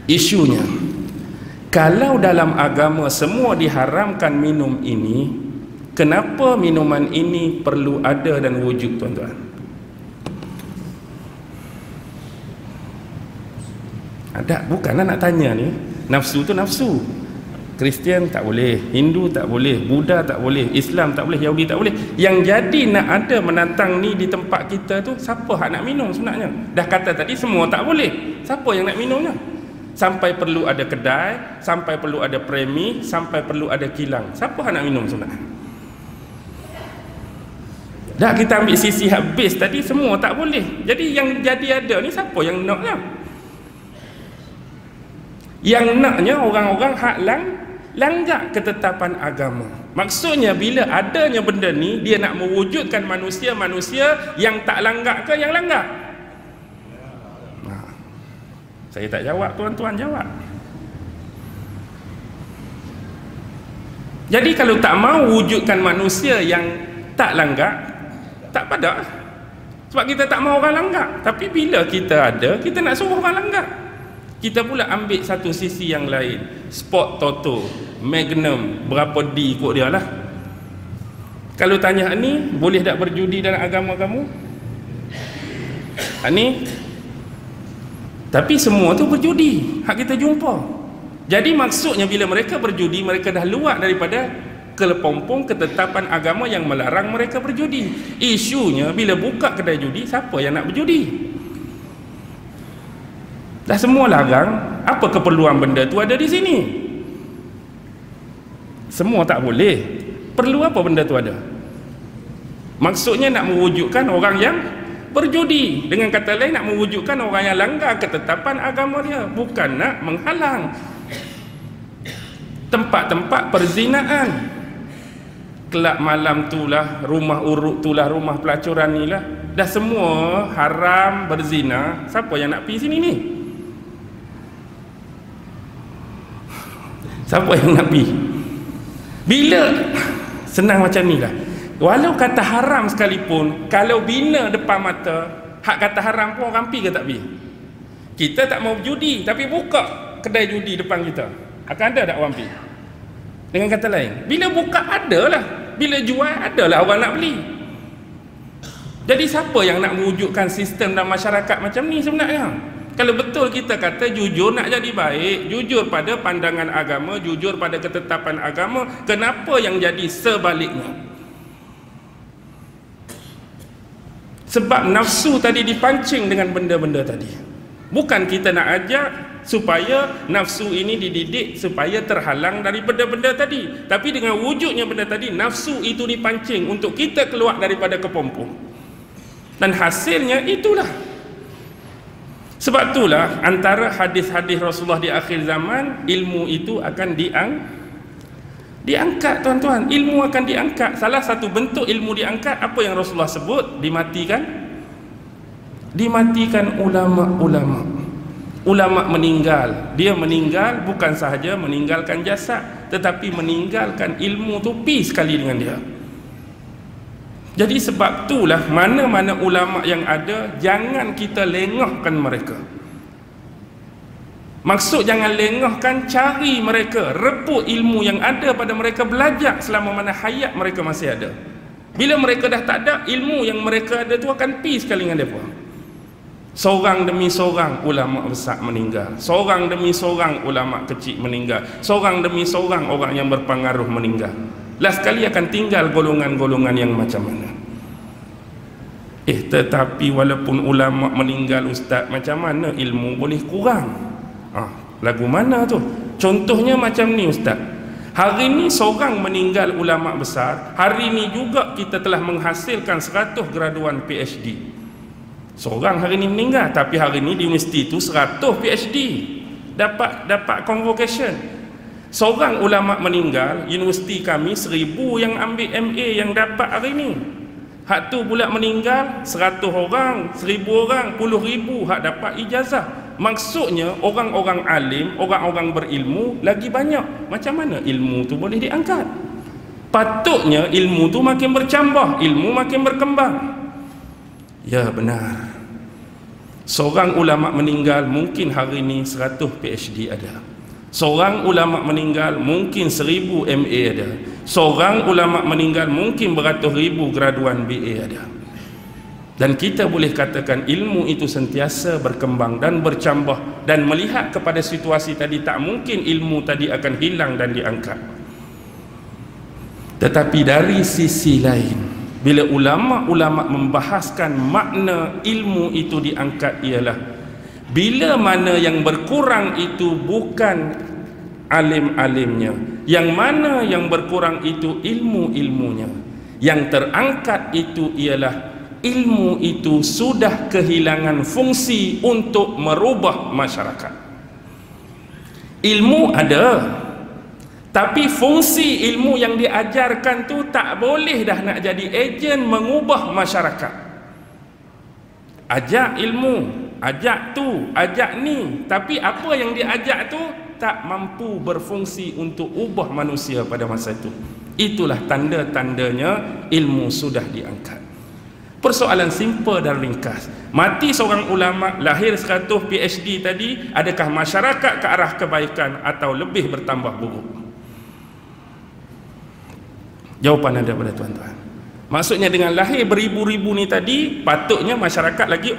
S1: Isunya, kalau dalam agama semua diharamkan minum ini, kenapa minuman ini perlu ada dan wujud, tuan-tuan? Ada, bukanlah nak tanya ni. Nafsu tu nafsu. Kristian tak boleh, Hindu tak boleh, Buddha tak boleh, Islam tak boleh, Yahudi tak boleh. Yang jadi nak ada menantang ni di tempat kita tu, siapa hak nak minum sebenarnya? Dah kata tadi semua tak boleh. Siapa yang nak minumnya? Sampai perlu ada kedai, sampai perlu ada premi, sampai perlu ada kilang. Siapa nak minum sebenarnya? Dah kita ambil sisi habis tadi, semua tak boleh. Jadi yang jadi ada ni siapa yang naknya? Yang naknya orang-orang hak langgar ketetapan agama. Maksudnya bila adanya benda ni, dia nak mewujudkan manusia-manusia yang tak langgar ke yang langgar? Saya tak jawab, tuan-tuan jawab. Jadi kalau tak mau wujudkan manusia yang tak langgar, tak pada. Sebab kita tak mau orang langgar. Tapi bila kita ada, kita nak suruh orang langgar. Kita pula ambil satu sisi yang lain. Sport Toto, Magnum, berapa D ikut dia lah. Kalau tanya ni, boleh tak berjudi dalam agama kamu? Ni tapi semua tu berjudi, hak kita jumpa. Jadi maksudnya bila mereka berjudi, mereka dah luar daripada kepompong ketetapan agama yang melarang mereka berjudi. Isunya bila buka kedai judi, siapa yang nak berjudi? Dah semua larang, apa keperluan benda tu ada di sini? Semua tak boleh. Perlu apa benda tu ada? Maksudnya nak mewujudkan orang yang berjudi. Dengan kata lain, nak mewujudkan orang yang langgar ketetapan agama dia, bukan nak menghalang tempat-tempat perzinaan. Kelab malam tu lah, rumah uruk tu lah, rumah pelacuran ni lah, dah semua haram berzina. Siapa yang nak pergi sini ni? Siapa yang nak pergi? Bila senang macam ni lah, walau kata haram sekalipun, kalau bina depan mata, hak kata haram pun orang pergi ke tak pergi? Kita tak mau judi, tapi buka kedai judi depan kita, akan ada tak orang pergi? Dengan kata lain, bila buka ada lah, bila jual ada lah orang nak beli. Jadi siapa yang nak mewujudkan sistem dan masyarakat macam ni sebenarnya? Kalau betul kita kata jujur nak jadi baik, jujur pada pandangan agama, jujur pada ketetapan agama, kenapa yang jadi sebaliknya? Sebab nafsu tadi dipancing dengan benda-benda tadi. Bukan kita nak ajak supaya nafsu ini dididik supaya terhalang daripada benda tadi, tapi dengan wujudnya benda tadi, nafsu itu dipancing untuk kita keluar daripada kepompong, dan hasilnya itulah. Sebab itulah antara hadis-hadis Rasulullah di akhir zaman, ilmu itu akan diangkat tuan-tuan. Ilmu akan diangkat. Salah satu bentuk ilmu diangkat, apa yang Rasulullah sebut? Dimatikan ulama-ulama. Ulama meninggal. Dia meninggal bukan sahaja meninggalkan jasad, tetapi meninggalkan ilmu tu pi sekali dengan dia. Jadi sebab itulah mana-mana ulama yang ada, jangan kita lengahkan mereka. Maksud jangan lengahkan, cari mereka, rebut ilmu yang ada pada mereka, belajar selama mana hayat mereka masih ada. Bila mereka dah tak ada, ilmu yang mereka ada tu akan pi sekali dengan mereka. Seorang demi seorang ulama besar meninggal, seorang demi seorang ulama kecil meninggal, seorang demi seorang orang yang berpengaruh meninggal. Last sekali akan tinggal golongan-golongan yang macam mana. Tetapi walaupun ulama meninggal ustaz, macam mana ilmu boleh kurang? Lagu mana tu? Contohnya macam ni ustaz. Hari ni seorang meninggal ulama besar, hari ni juga kita telah menghasilkan 100 graduan PhD. Seorang hari ni meninggal, tapi hari ni di universiti tu 100 PhD dapat convocation. Seorang ulama meninggal, universiti kami 1000 yang ambil MA yang dapat hari ni. Hak tu pula meninggal 100 orang, 1000 orang, puluh ribu hak dapat ijazah. Maksudnya orang-orang alim, orang-orang berilmu lagi banyak. Macam mana ilmu tu boleh diangkat? Patutnya ilmu tu makin bercambah, ilmu makin berkembang. Ya benar. Seorang ulama meninggal, mungkin hari ni 100 PhD ada. Seorang ulama meninggal, mungkin 1000 MA ada. Seorang ulama meninggal, mungkin beratus ribu graduan BA ada. Dan kita boleh katakan ilmu itu sentiasa berkembang dan bercambah, dan melihat kepada situasi tadi, tak mungkin ilmu tadi akan hilang dan diangkat. Tetapi dari sisi lain, bila ulama-ulama membahaskan makna ilmu itu diangkat, ialah bila mana yang berkurang itu bukan alim-alimnya, yang mana yang berkurang itu ilmu-ilmunya, yang terangkat itu ialah ilmu itu sudah kehilangan fungsi untuk merubah masyarakat. Ilmu ada, tapi fungsi ilmu yang diajarkan tu tak boleh dah nak jadi ejen mengubah masyarakat. Ajak ilmu, ajak tu, ajak ni, tapi apa yang diajak tu tak mampu berfungsi untuk ubah manusia pada masa itu. Itulah tanda-tandanya ilmu sudah diangkat. Persoalan simple dan ringkas. Mati seorang ulama, lahir 100 PhD tadi, adakah masyarakat ke arah kebaikan atau lebih bertambah buruk? Jawapan ada pada tuan-tuan. Maksudnya dengan lahir beribu-ribu ni tadi, patutnya masyarakat lagi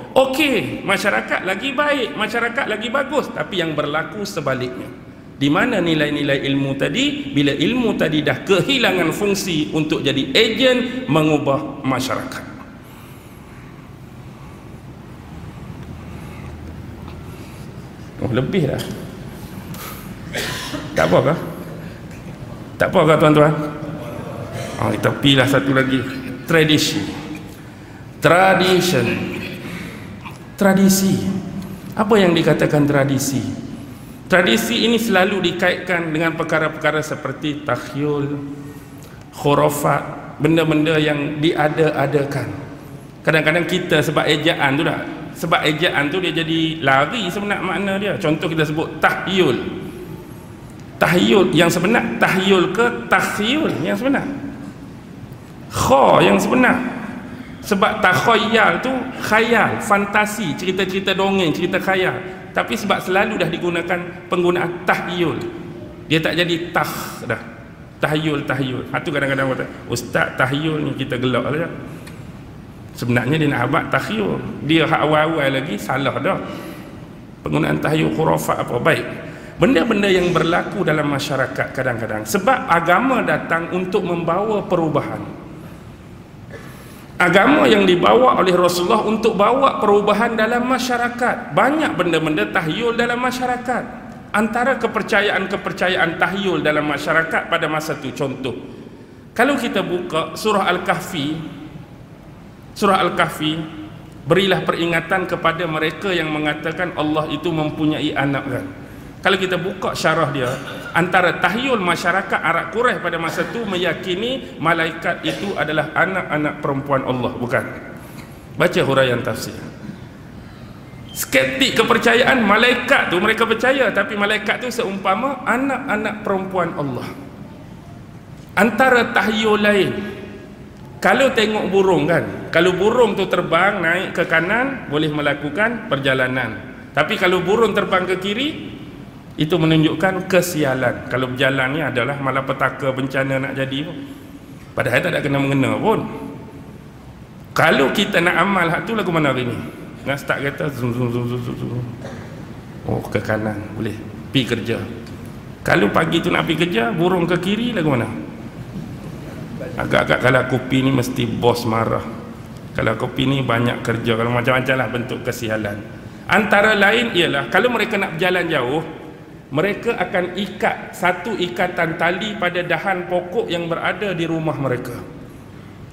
S1: okey, masyarakat lagi baik, masyarakat lagi bagus. Tapi yang berlaku sebaliknya. Di mana nilai-nilai ilmu tadi? Bila ilmu tadi dah kehilangan fungsi untuk jadi ejen mengubah masyarakat. Lebih dah. Tak apa kah? Tak apa kah tuan-tuan? Kita pilih satu lagi. Tradisi. Apa yang dikatakan tradisi? Tradisi ini selalu dikaitkan dengan perkara-perkara seperti takhyul, khurafat, benda-benda yang diada-adakan. Kadang-kadang kita sebab ejaan tu dah, sebab ejaan tu dia jadi lari sebenar makna dia. Contoh kita sebut tahyul. Tahyul yang sebenar, tahyul ke takhyul yang sebenar? Kha yang sebenar. Sebab takhayyal tu khayal, fantasi, cerita-cerita dongeng, cerita khayal. Tapi sebab selalu dah digunakan penggunaan tahyul, dia tak jadi dah. Tahyul. Itu kadang-kadang kata, ustaz tahyul ni kita gelak saja. Sebenarnya dia nak abad tahyul. Dia hak awal-awal lagi salah dah. Penggunaan tahyul khurafat apa baik. Benda-benda yang berlaku dalam masyarakat kadang-kadang sebab agama datang untuk membawa perubahan. Agama yang dibawa oleh Rasulullah untuk bawa perubahan dalam masyarakat. Banyak benda-benda tahyul dalam masyarakat. Antara kepercayaan-kepercayaan tahyul dalam masyarakat pada masa itu, contoh, kalau kita buka surah Al-Kahfi, berilah peringatan kepada mereka yang mengatakan Allah itu mempunyai anak kan. Kalau kita buka syarah dia, antara tahyul masyarakat Arab Quraisy pada masa itu meyakini malaikat itu adalah anak-anak perempuan Allah, bukan? Baca huraian tafsir. Skeptik kepercayaan malaikat tu mereka percaya, tapi malaikat tu seumpama anak-anak perempuan Allah. Antara tahyul lain, kalau tengok burung kan, kalau burung tu terbang naik ke kanan boleh melakukan perjalanan, tapi kalau burung terbang ke kiri itu menunjukkan kesialan. Kalau berjalan ni adalah malapetaka, bencana nak jadi pun. Padahal tak ada kena-mengena pun. Kalau kita nak amal hak tu lagu mana hari ni? Nak start kereta zoom. Oh, ke kanan boleh pi kerja. Kalau pagi tu nak pi kerja, burung ke kiri lagu mana? Agak-agak kalau kopi ni mesti bos marah. Kalau kopi ni banyak kerja, kalau macam-macam lah bentuk kesialan. Antara lain ialah kalau mereka nak berjalan jauh, mereka akan ikat satu ikatan tali pada dahan pokok yang berada di rumah mereka.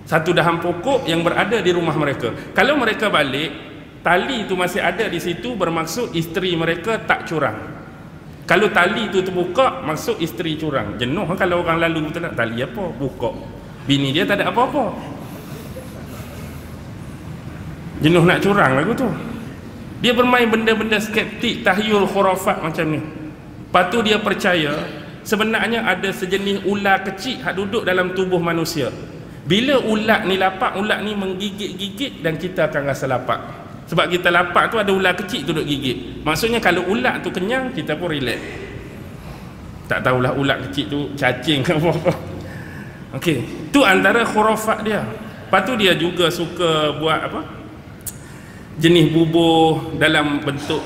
S1: Satu dahan pokok yang berada di rumah mereka. Kalau mereka balik, tali itu masih ada di situ, bermaksud isteri mereka tak curang. Kalau tali itu terbuka, maksud isteri curang. Jenuh kalau orang lalu betul nak tali apa? Buka. Bini dia tak ada apa-apa. Jenuh nak curang lagu tu. Dia bermain benda-benda skeptik, tahyul khurafat macam ni. Lepas tu dia percaya sebenarnya ada sejenis ular kecil yang duduk dalam tubuh manusia. Bila ular ni lapar, ular ni menggigit-gigit dan kita akan rasa lapar. Sebab kita lapar tu ada ular kecil duduk gigit. Maksudnya kalau ular tu kenyang, kita pun relax. Tak tahulah ular kecil tu cacing ke apa. Okey, tu antara khurafat dia. Lepas tu dia juga suka buat apa? Jenis bubuh dalam bentuk,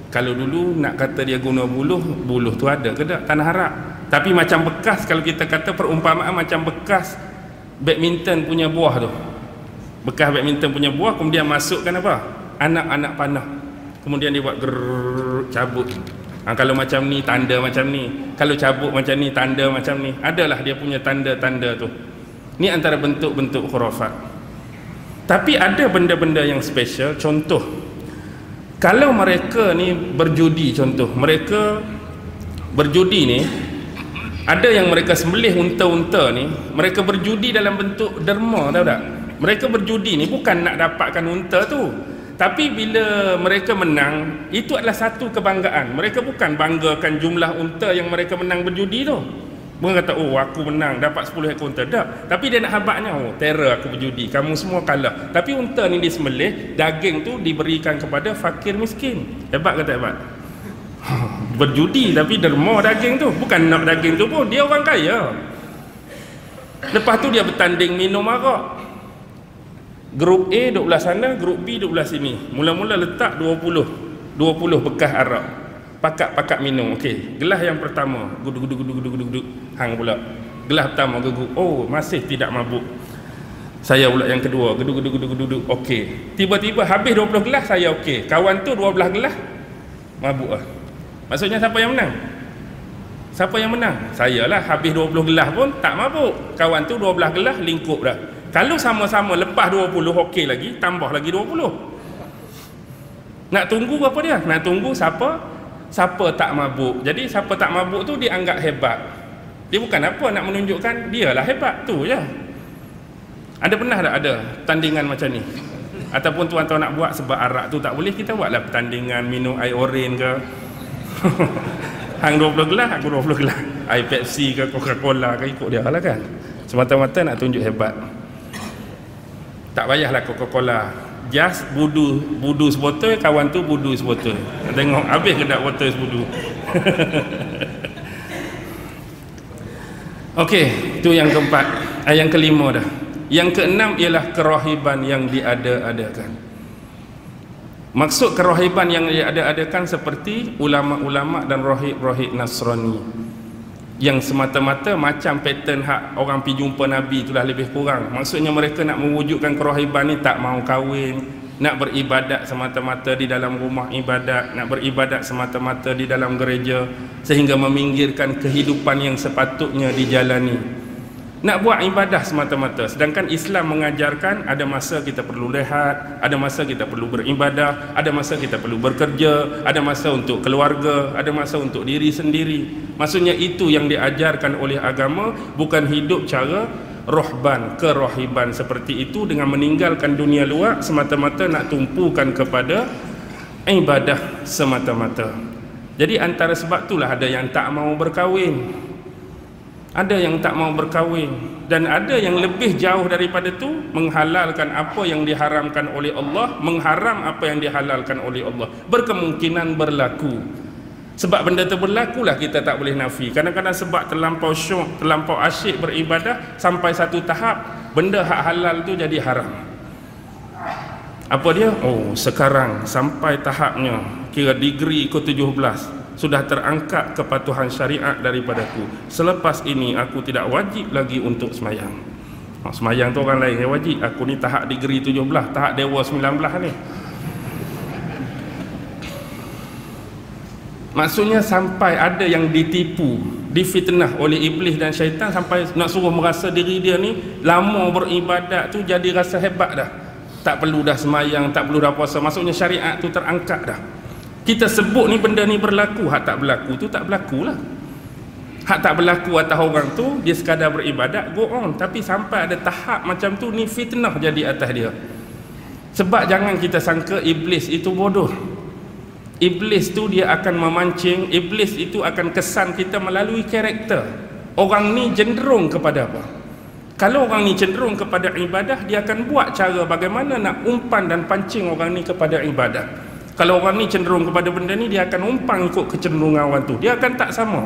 S1: kalau dulu nak kata dia guna buluh tu ada ke tak? Tanah Arab. Tapi macam bekas, kalau kita kata perumpamaan macam bekas badminton punya buah tu. Bekas badminton punya buah, kemudian masukkan apa? Anak-anak panah. Kemudian dia buat gerrrr, cabut. Kalau macam ni, tanda macam ni. Kalau cabut macam ni, tanda macam ni. Adalah dia punya tanda-tanda tu. Ni antara bentuk-bentuk khurafat. Tapi ada benda-benda yang special. Contoh, kalau mereka ni berjudi, contoh mereka berjudi ni, ada yang mereka sembelih unta-unta ni, mereka berjudi dalam bentuk derma, tahu tak? Mereka berjudi ni bukan nak dapatkan unta tu, tapi bila mereka menang, itu adalah satu kebanggaan. Mereka bukan banggakan jumlah unta yang mereka menang berjudi tu. Bukan kata, oh aku menang dapat 10 ekor unta, tak. Tapi dia nak habaknya, oh terror aku berjudi, kamu semua kalah. Tapi unta ni disembelih, daging tu diberikan kepada fakir miskin. Hebat ke tak hebat? Berjudi tapi derma daging tu. Bukan nak daging tu pun, dia orang kaya. Lepas tu dia bertanding minum arak. Grup A duduk belah sana, grup B duduk belah sini. Mula-mula letak 20 bekas arak. Pakat-pakat minum. Okey, gelas yang pertama guduk-guduk hang pula. Gelas pertama guguk, oh masih tidak mabuk. Saya pula yang kedua guduk-guduk. Okey, tiba-tiba habis 20 gelas saya okey. Kawan tu 12 gelas mabuk lah. Maksudnya siapa yang menang? Siapa yang menang? Saya lah. Habis 20 gelas pun tak mabuk. Kawan tu 12 gelas lingkup dah. Kalau sama-sama lepas 20 okey lagi, tambah lagi 20. Nak tunggu apa dia? Nak tunggu siapa tak mabuk. Jadi siapa tak mabuk tu dianggap hebat. Dia bukan apa nak menunjukkan dialah hebat tu je. Ada pernah tak ada tandingan macam ni? Ataupun tuan-tuan nak buat sebab arak tu tak boleh, kita buatlah pertandingan minum air oren ke. Hang 20 gelas, aku 20 gelas. Air Pepsi ke Coca-Cola ke, ikut dia lah kan. Semata-mata nak tunjuk hebat. Tak payahlah Coca-Cola. Just budu sebotol, kawan tu budu sebotol. Tengok habis ke tak botol sebudu. Okey, tu yang keempat. Yang kelima dah. Yang keenam ialah kerohiban yang diada-adakan. Maksud kerohiban yang diada-adakan seperti ulama-ulama dan rohib-rohib Nasrani yang semata-mata macam pattern hak orang pergi jumpa Nabi itulah lebih kurang. Maksudnya mereka nak mewujudkan kerohiban ni, tak mau kahwin, nak beribadat semata-mata di dalam rumah ibadat, nak beribadat semata-mata di dalam gereja, sehingga meminggirkan kehidupan yang sepatutnya dijalani. Nak buat ibadah semata-mata. Sedangkan Islam mengajarkan ada masa kita perlu rehat, ada masa kita perlu beribadah, ada masa kita perlu bekerja, ada masa untuk keluarga, ada masa untuk diri sendiri. Maksudnya itu yang diajarkan oleh agama, bukan hidup cara rohban, kerohiban seperti itu dengan meninggalkan dunia luar semata-mata nak tumpukan kepada ibadah semata-mata. Jadi antara sebab itulah ada yang tak mau berkahwin, ada yang tak mau berkahwin, dan ada yang lebih jauh daripada itu, menghalalkan apa yang diharamkan oleh Allah, mengharam apa yang dihalalkan oleh Allah. Berkemungkinan berlaku. Sebab benda itu berlakulah kita tak boleh nafi. Kadang-kadang sebab terlampau syok, terlampau asyik beribadah, sampai satu tahap benda hak halal tu jadi haram. Apa dia? Oh, sekarang sampai tahapnya kira degree ke-17 sudah terangkat kepatuhan syariat daripadaku. Selepas ini aku tidak wajib lagi untuk semayang. Semayang tu orang lain yang wajib. Aku ni tahap degree 17, tahap dewa 19 ni. Maksudnya sampai ada yang ditipu, difitnah oleh iblis dan syaitan, sampai nak suruh merasa diri dia ni lama beribadat tu jadi rasa hebat dah. Tak perlu dah semayang, tak perlu dah puasa. Maksudnya syariat tu terangkat dah. Kita sebut ni benda ni berlaku, hak tak berlaku tu tak berlaku lah. Hak tak berlaku atas orang tu, dia sekadar beribadat, go on. Tapi sampai ada tahap macam tu, ni fitnah jadi atas dia. Sebab jangan kita sangka iblis itu bodoh. Iblis tu dia akan memancing, iblis itu akan kesan kita melalui karakter. Orang ni cenderung kepada apa? Kalau orang ni cenderung kepada ibadah, dia akan buat cara bagaimana nak umpan dan pancing orang ni kepada ibadah. Kalau orang ni cenderung kepada benda ni, dia akan umpang ikut kecenderungan orang tu. Dia akan tak sama.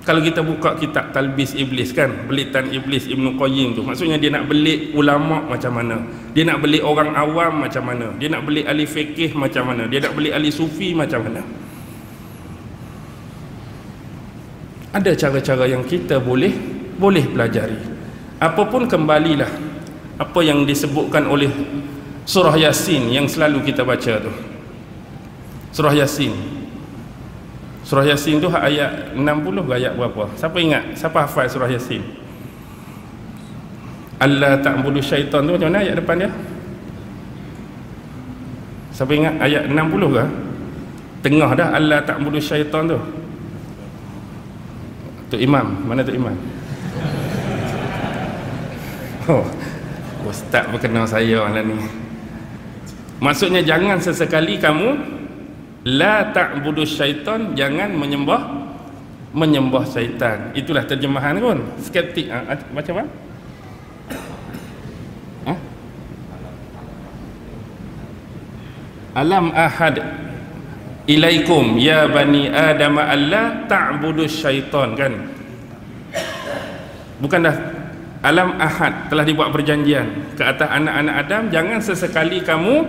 S1: Kalau kita buka kitab Talbis Iblis kan, belitan Iblis Ibnu Qayyim tu, maksudnya dia nak belik ulama macam mana, dia nak belik orang awam macam mana, dia nak belik ahli fikih macam mana, dia nak belik ahli sufi macam mana. Ada cara-cara yang kita boleh pelajari. Apapun, kembalilah apa yang disebutkan oleh surah Yasin yang selalu kita baca tu. Surah Yasin. Surah Yasin tu ayat 60 ke ayat berapa? Siapa ingat? Siapa hafal surah Yasin? Allah ta'budu syaitan tu macam mana ayat depan dia? Siapa ingat ayat 60 ke? Tengah dah Allah ta'budu syaitan tu. Tok Imam, mana Tok Imam? Oh, ustaz berkenal saya lah ni. Maksudnya jangan sesekali kamu la ta'budu syaitan, jangan menyembah syaitan. Itulah terjemahan pun. Skeptik macam mana? Alam ahad ilaikum ya bani adam alla ta'budu syaitan, kan? Bukan dah alam ahad, telah dibuat perjanjian ke atas anak-anak Adam, jangan sesekali kamu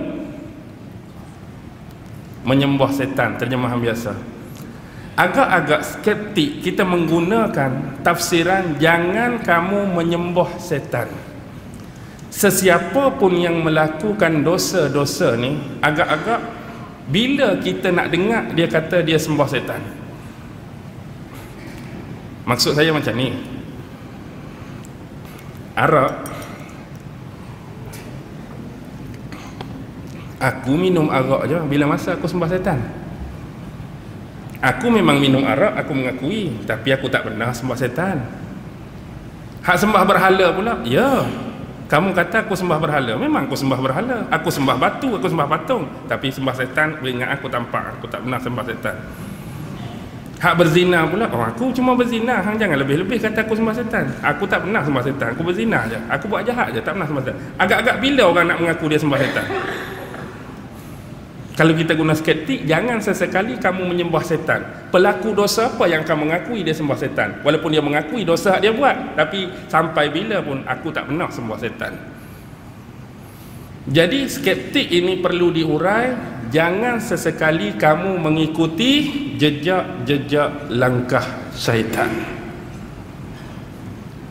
S1: menyembah setan. Terjemahan biasa. Agak-agak skeptik kita menggunakan tafsiran jangan kamu menyembah setan. Sesiapa pun yang melakukan dosa-dosa ni, agak-agak bila kita nak dengar dia kata dia sembah setan. Maksud saya macam ni, arak, aku minum arak je bila masa aku sembah setan. Aku memang minum arak, aku mengakui, tapi aku tak pernah sembah setan. Hak sembah berhala pula, ya, kamu kata aku sembah berhala, memang aku sembah berhala, aku sembah batu, aku sembah patung, tapi sembah setan, ingat aku tampak, aku tak pernah sembah setan. Hak berzina pula, oh aku cuma berzina, hang jangan lebih-lebih kata aku sembah setan. Aku tak pernah sembah setan, aku berzina je, aku buat jahat je, tak pernah sembah setan. Agak-agak bila orang nak mengaku dia sembah setan? Kalau kita guna skeptik, jangan sesekali kamu menyembah setan. Pelaku dosa apa yang kamu mengakui dia sembah setan? Walaupun dia mengakui dosa dia buat, tapi sampai bila pun aku tak pernah sembah setan. Jadi skeptik ini perlu diurai. Jangan sesekali kamu mengikuti jejak-jejak langkah syaitan.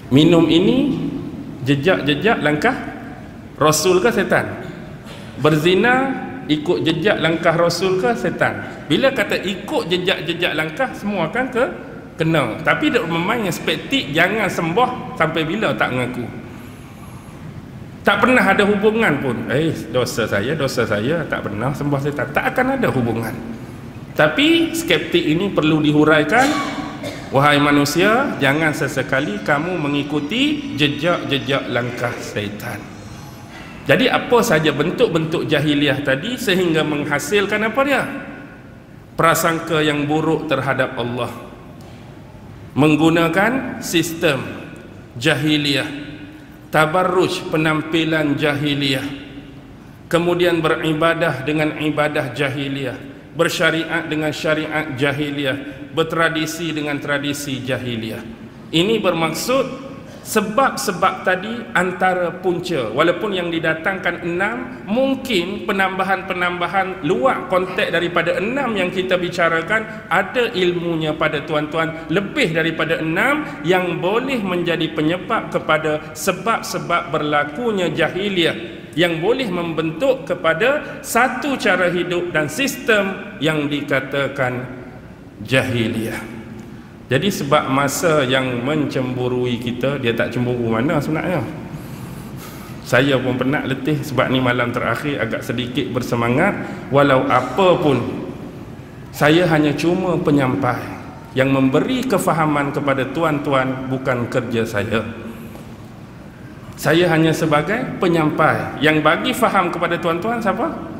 S1: Minum ini jejak-jejak langkah Rasul ke setan? Berzina ikut jejak langkah Rasul ke setan? Bila kata ikut jejak-jejak langkah, semua akan kena. Tapi dia memang skeptik, jangan sembah sampai bila tak mengaku. Tak pernah ada hubungan pun. Dosa saya tak pernah sembah setan. Tak akan ada hubungan. Tapi skeptik ini perlu dihuraikan. Wahai manusia, jangan sesekali kamu mengikuti jejak-jejak langkah syaitan. Jadi apa saja bentuk-bentuk jahiliah tadi sehingga menghasilkan apa dia? Prasangka yang buruk terhadap Allah. Menggunakan sistem jahiliah, tabarruj, penampilan jahiliah, kemudian beribadah dengan ibadah jahiliah, bersyariat dengan syariat jahiliah, bertradisi dengan tradisi jahiliah. Ini bermaksud sebab-sebab tadi antara punca. Walaupun yang didatangkan 6, mungkin penambahan-penambahan luar konteks daripada 6 yang kita bicarakan, ada ilmunya pada tuan-tuan, lebih daripada 6 yang boleh menjadi penyebab kepada sebab-sebab berlakunya jahiliah, yang boleh membentuk kepada satu cara hidup dan sistem yang dikatakan jahiliah. Jadi sebab masa yang mencemburui kita, dia tak cemburu mana sebenarnya. Saya pun penat letih sebab ni malam terakhir agak sedikit bersemangat. Walau apa pun, saya hanya cuma penyampai yang memberi kefahaman kepada tuan-tuan, bukan kerja saya. Saya hanya sebagai penyampai yang bagi faham kepada tuan-tuan siapa?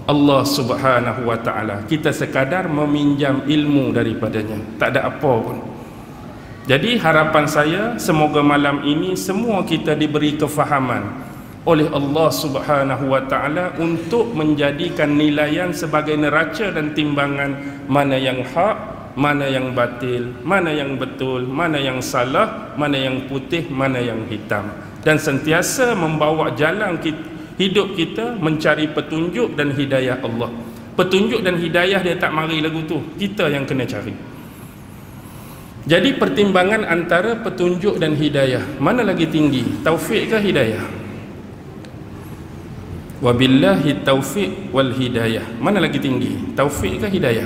S1: Allah Subhanahu wa ta'ala. Kita sekadar meminjam ilmu daripadanya, tak ada apa pun. Jadi harapan saya, semoga malam ini semua kita diberi kefahaman oleh Allah Subhanahu wa ta'ala untuk menjadikan nilaian sebagai neraca dan timbangan mana yang hak, mana yang batil, mana yang betul, mana yang salah, mana yang putih, mana yang hitam, dan sentiasa membawa jalan hidup kita mencari petunjuk dan hidayah Allah. Petunjuk dan hidayah dia tak mari lagu tu, kita yang kena cari. Jadi pertimbangan antara petunjuk dan hidayah, mana lagi tinggi, taufik ke hidayah? Wabillahi taufik wal hidayah, mana lagi tinggi, taufik ke hidayah?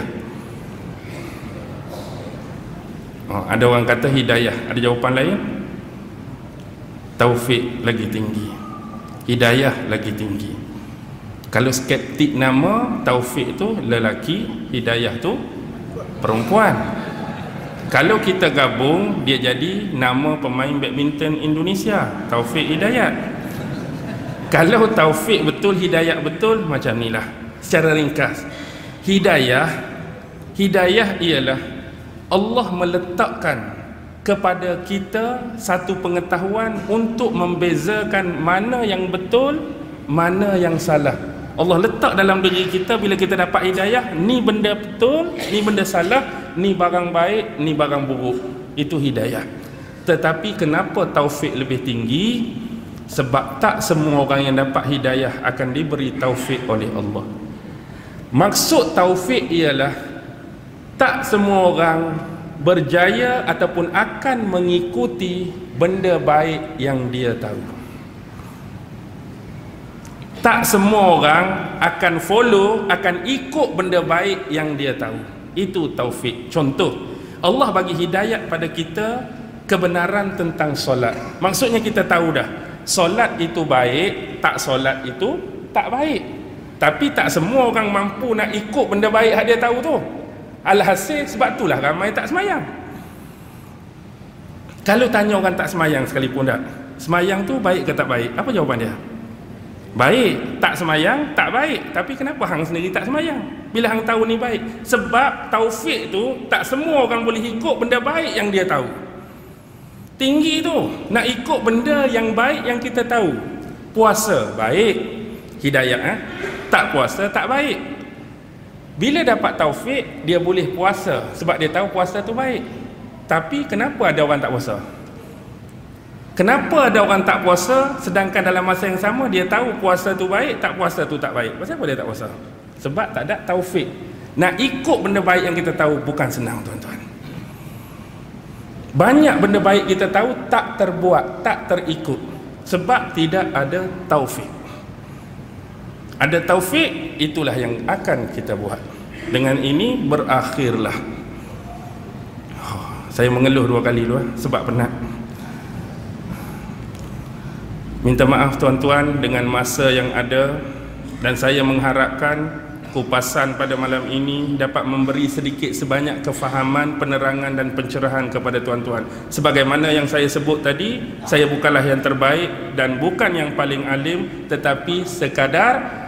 S1: Ada orang kata hidayah, ada jawapan lain? Taufik lagi tinggi, hidayah lagi tinggi. Kalau skeptik nama Taufik tu lelaki, Hidayah tu perempuan. Kalau kita gabung, dia jadi nama pemain badminton Indonesia, Taufik Hidayat. Kalau Taufik betul, Hidayat betul, macam ni lah secara ringkas. Hidayah ialah Allah meletakkan kepada kita satu pengetahuan untuk membezakan mana yang betul, mana yang salah. Allah letak dalam diri kita, bila kita dapat hidayah, ni benda betul, ni benda salah, ni barang baik, ni barang buruk. Itu hidayah. Tetapi kenapa taufik lebih tinggi? Sebab tak semua orang yang dapat hidayah akan diberi taufik oleh Allah. Maksud taufik ialah tak semua orang berjaya ataupun akan mengikuti benda baik yang dia tahu. Tak semua orang akan follow, akan ikut benda baik yang dia tahu. Itu taufik. Contoh, Allah bagi hidayat pada kita kebenaran tentang solat. Maksudnya kita tahu dah, solat itu baik, tak solat itu tak baik. Tapi tak semua orang mampu nak ikut benda baik yang dia tahu tu. Alhasil sebab itulah ramai tak semayang. Kalau tanya orang tak semayang sekalipun tak, semayang tu baik ke tak baik? Apa jawapan dia? Baik. Tak semayang tak baik. Tapi kenapa hang sendiri tak semayang bila hang tahu ni baik? Sebab taufik tu tak semua orang boleh ikut benda baik yang dia tahu. Tinggi tu nak ikut benda yang baik yang kita tahu. Puasa baik, hidayah tak puasa tak baik. Bila dapat taufik, dia boleh puasa sebab dia tahu puasa tu baik. Tapi kenapa ada orang tak puasa? Kenapa ada orang tak puasa sedangkan dalam masa yang sama dia tahu puasa tu baik, tak puasa tu tak baik? Pasal apa dia tak puasa? Sebab tak ada taufik. Nak ikut benda baik yang kita tahu bukan senang, tuan-tuan. Banyak benda baik kita tahu tak terbuat, tak terikut sebab tidak ada taufik. Ada taufik, itulah yang akan kita buat. Dengan ini berakhirlah. Saya mengeluh 2 kali dulu sebab penat. Minta maaf tuan-tuan dengan masa yang ada, dan saya mengharapkan kupasan pada malam ini dapat memberi sedikit sebanyak kefahaman, penerangan dan pencerahan kepada tuan-tuan. Sebagaimana yang saya sebut tadi, saya bukanlah yang terbaik dan bukan yang paling alim, tetapi sekadar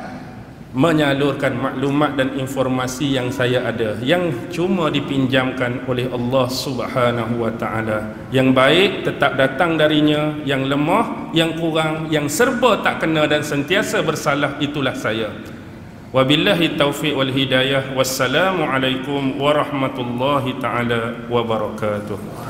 S1: menyalurkan maklumat dan informasi yang saya ada, yang cuma dipinjamkan oleh Allah Subhanahu wa taala. Yang baik tetap datang darinya, yang lemah, yang kurang, yang serba tak kena dan sentiasa bersalah, itulah saya. Wabillahi taufiq wal hidayah. Wassalamualaikum warahmatullahi taala wabarakatuh.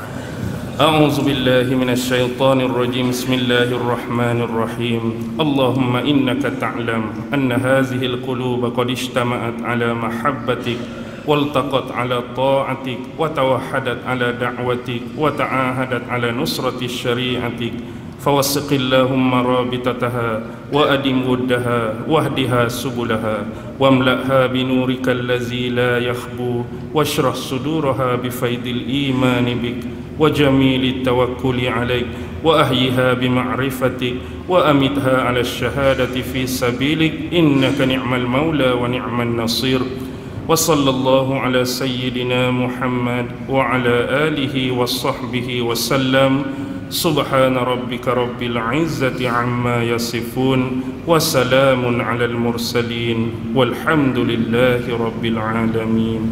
S1: أعوذ بالله من الشيطان الرجيم. بسم الله الرحمن الرحيم. اللهم إنك تعلم أن هذه القلوب قد اجتمعت على محبتك والتقت على طاعتك وتوحدت على دعوتك وتعاهدت على نصرة شريعتك، فوثق اللهم رابطتها وأدم ودها واهدها سبلها واملأها بنورك الذي لا يخبو واشرح صدورها بفيض الإيمان بك وجميل التوكل عليك وأحيها بمعرفتك وأمتها على الشهادة في سبيلك إنك نعم المولى ونعم النصير. وصلى الله على سيدنا محمد وعلى آله وصحبه وسلم. سبحان ربك رب العزة عما يصفون وسلام على المرسلين والحمد لله رب العالمين.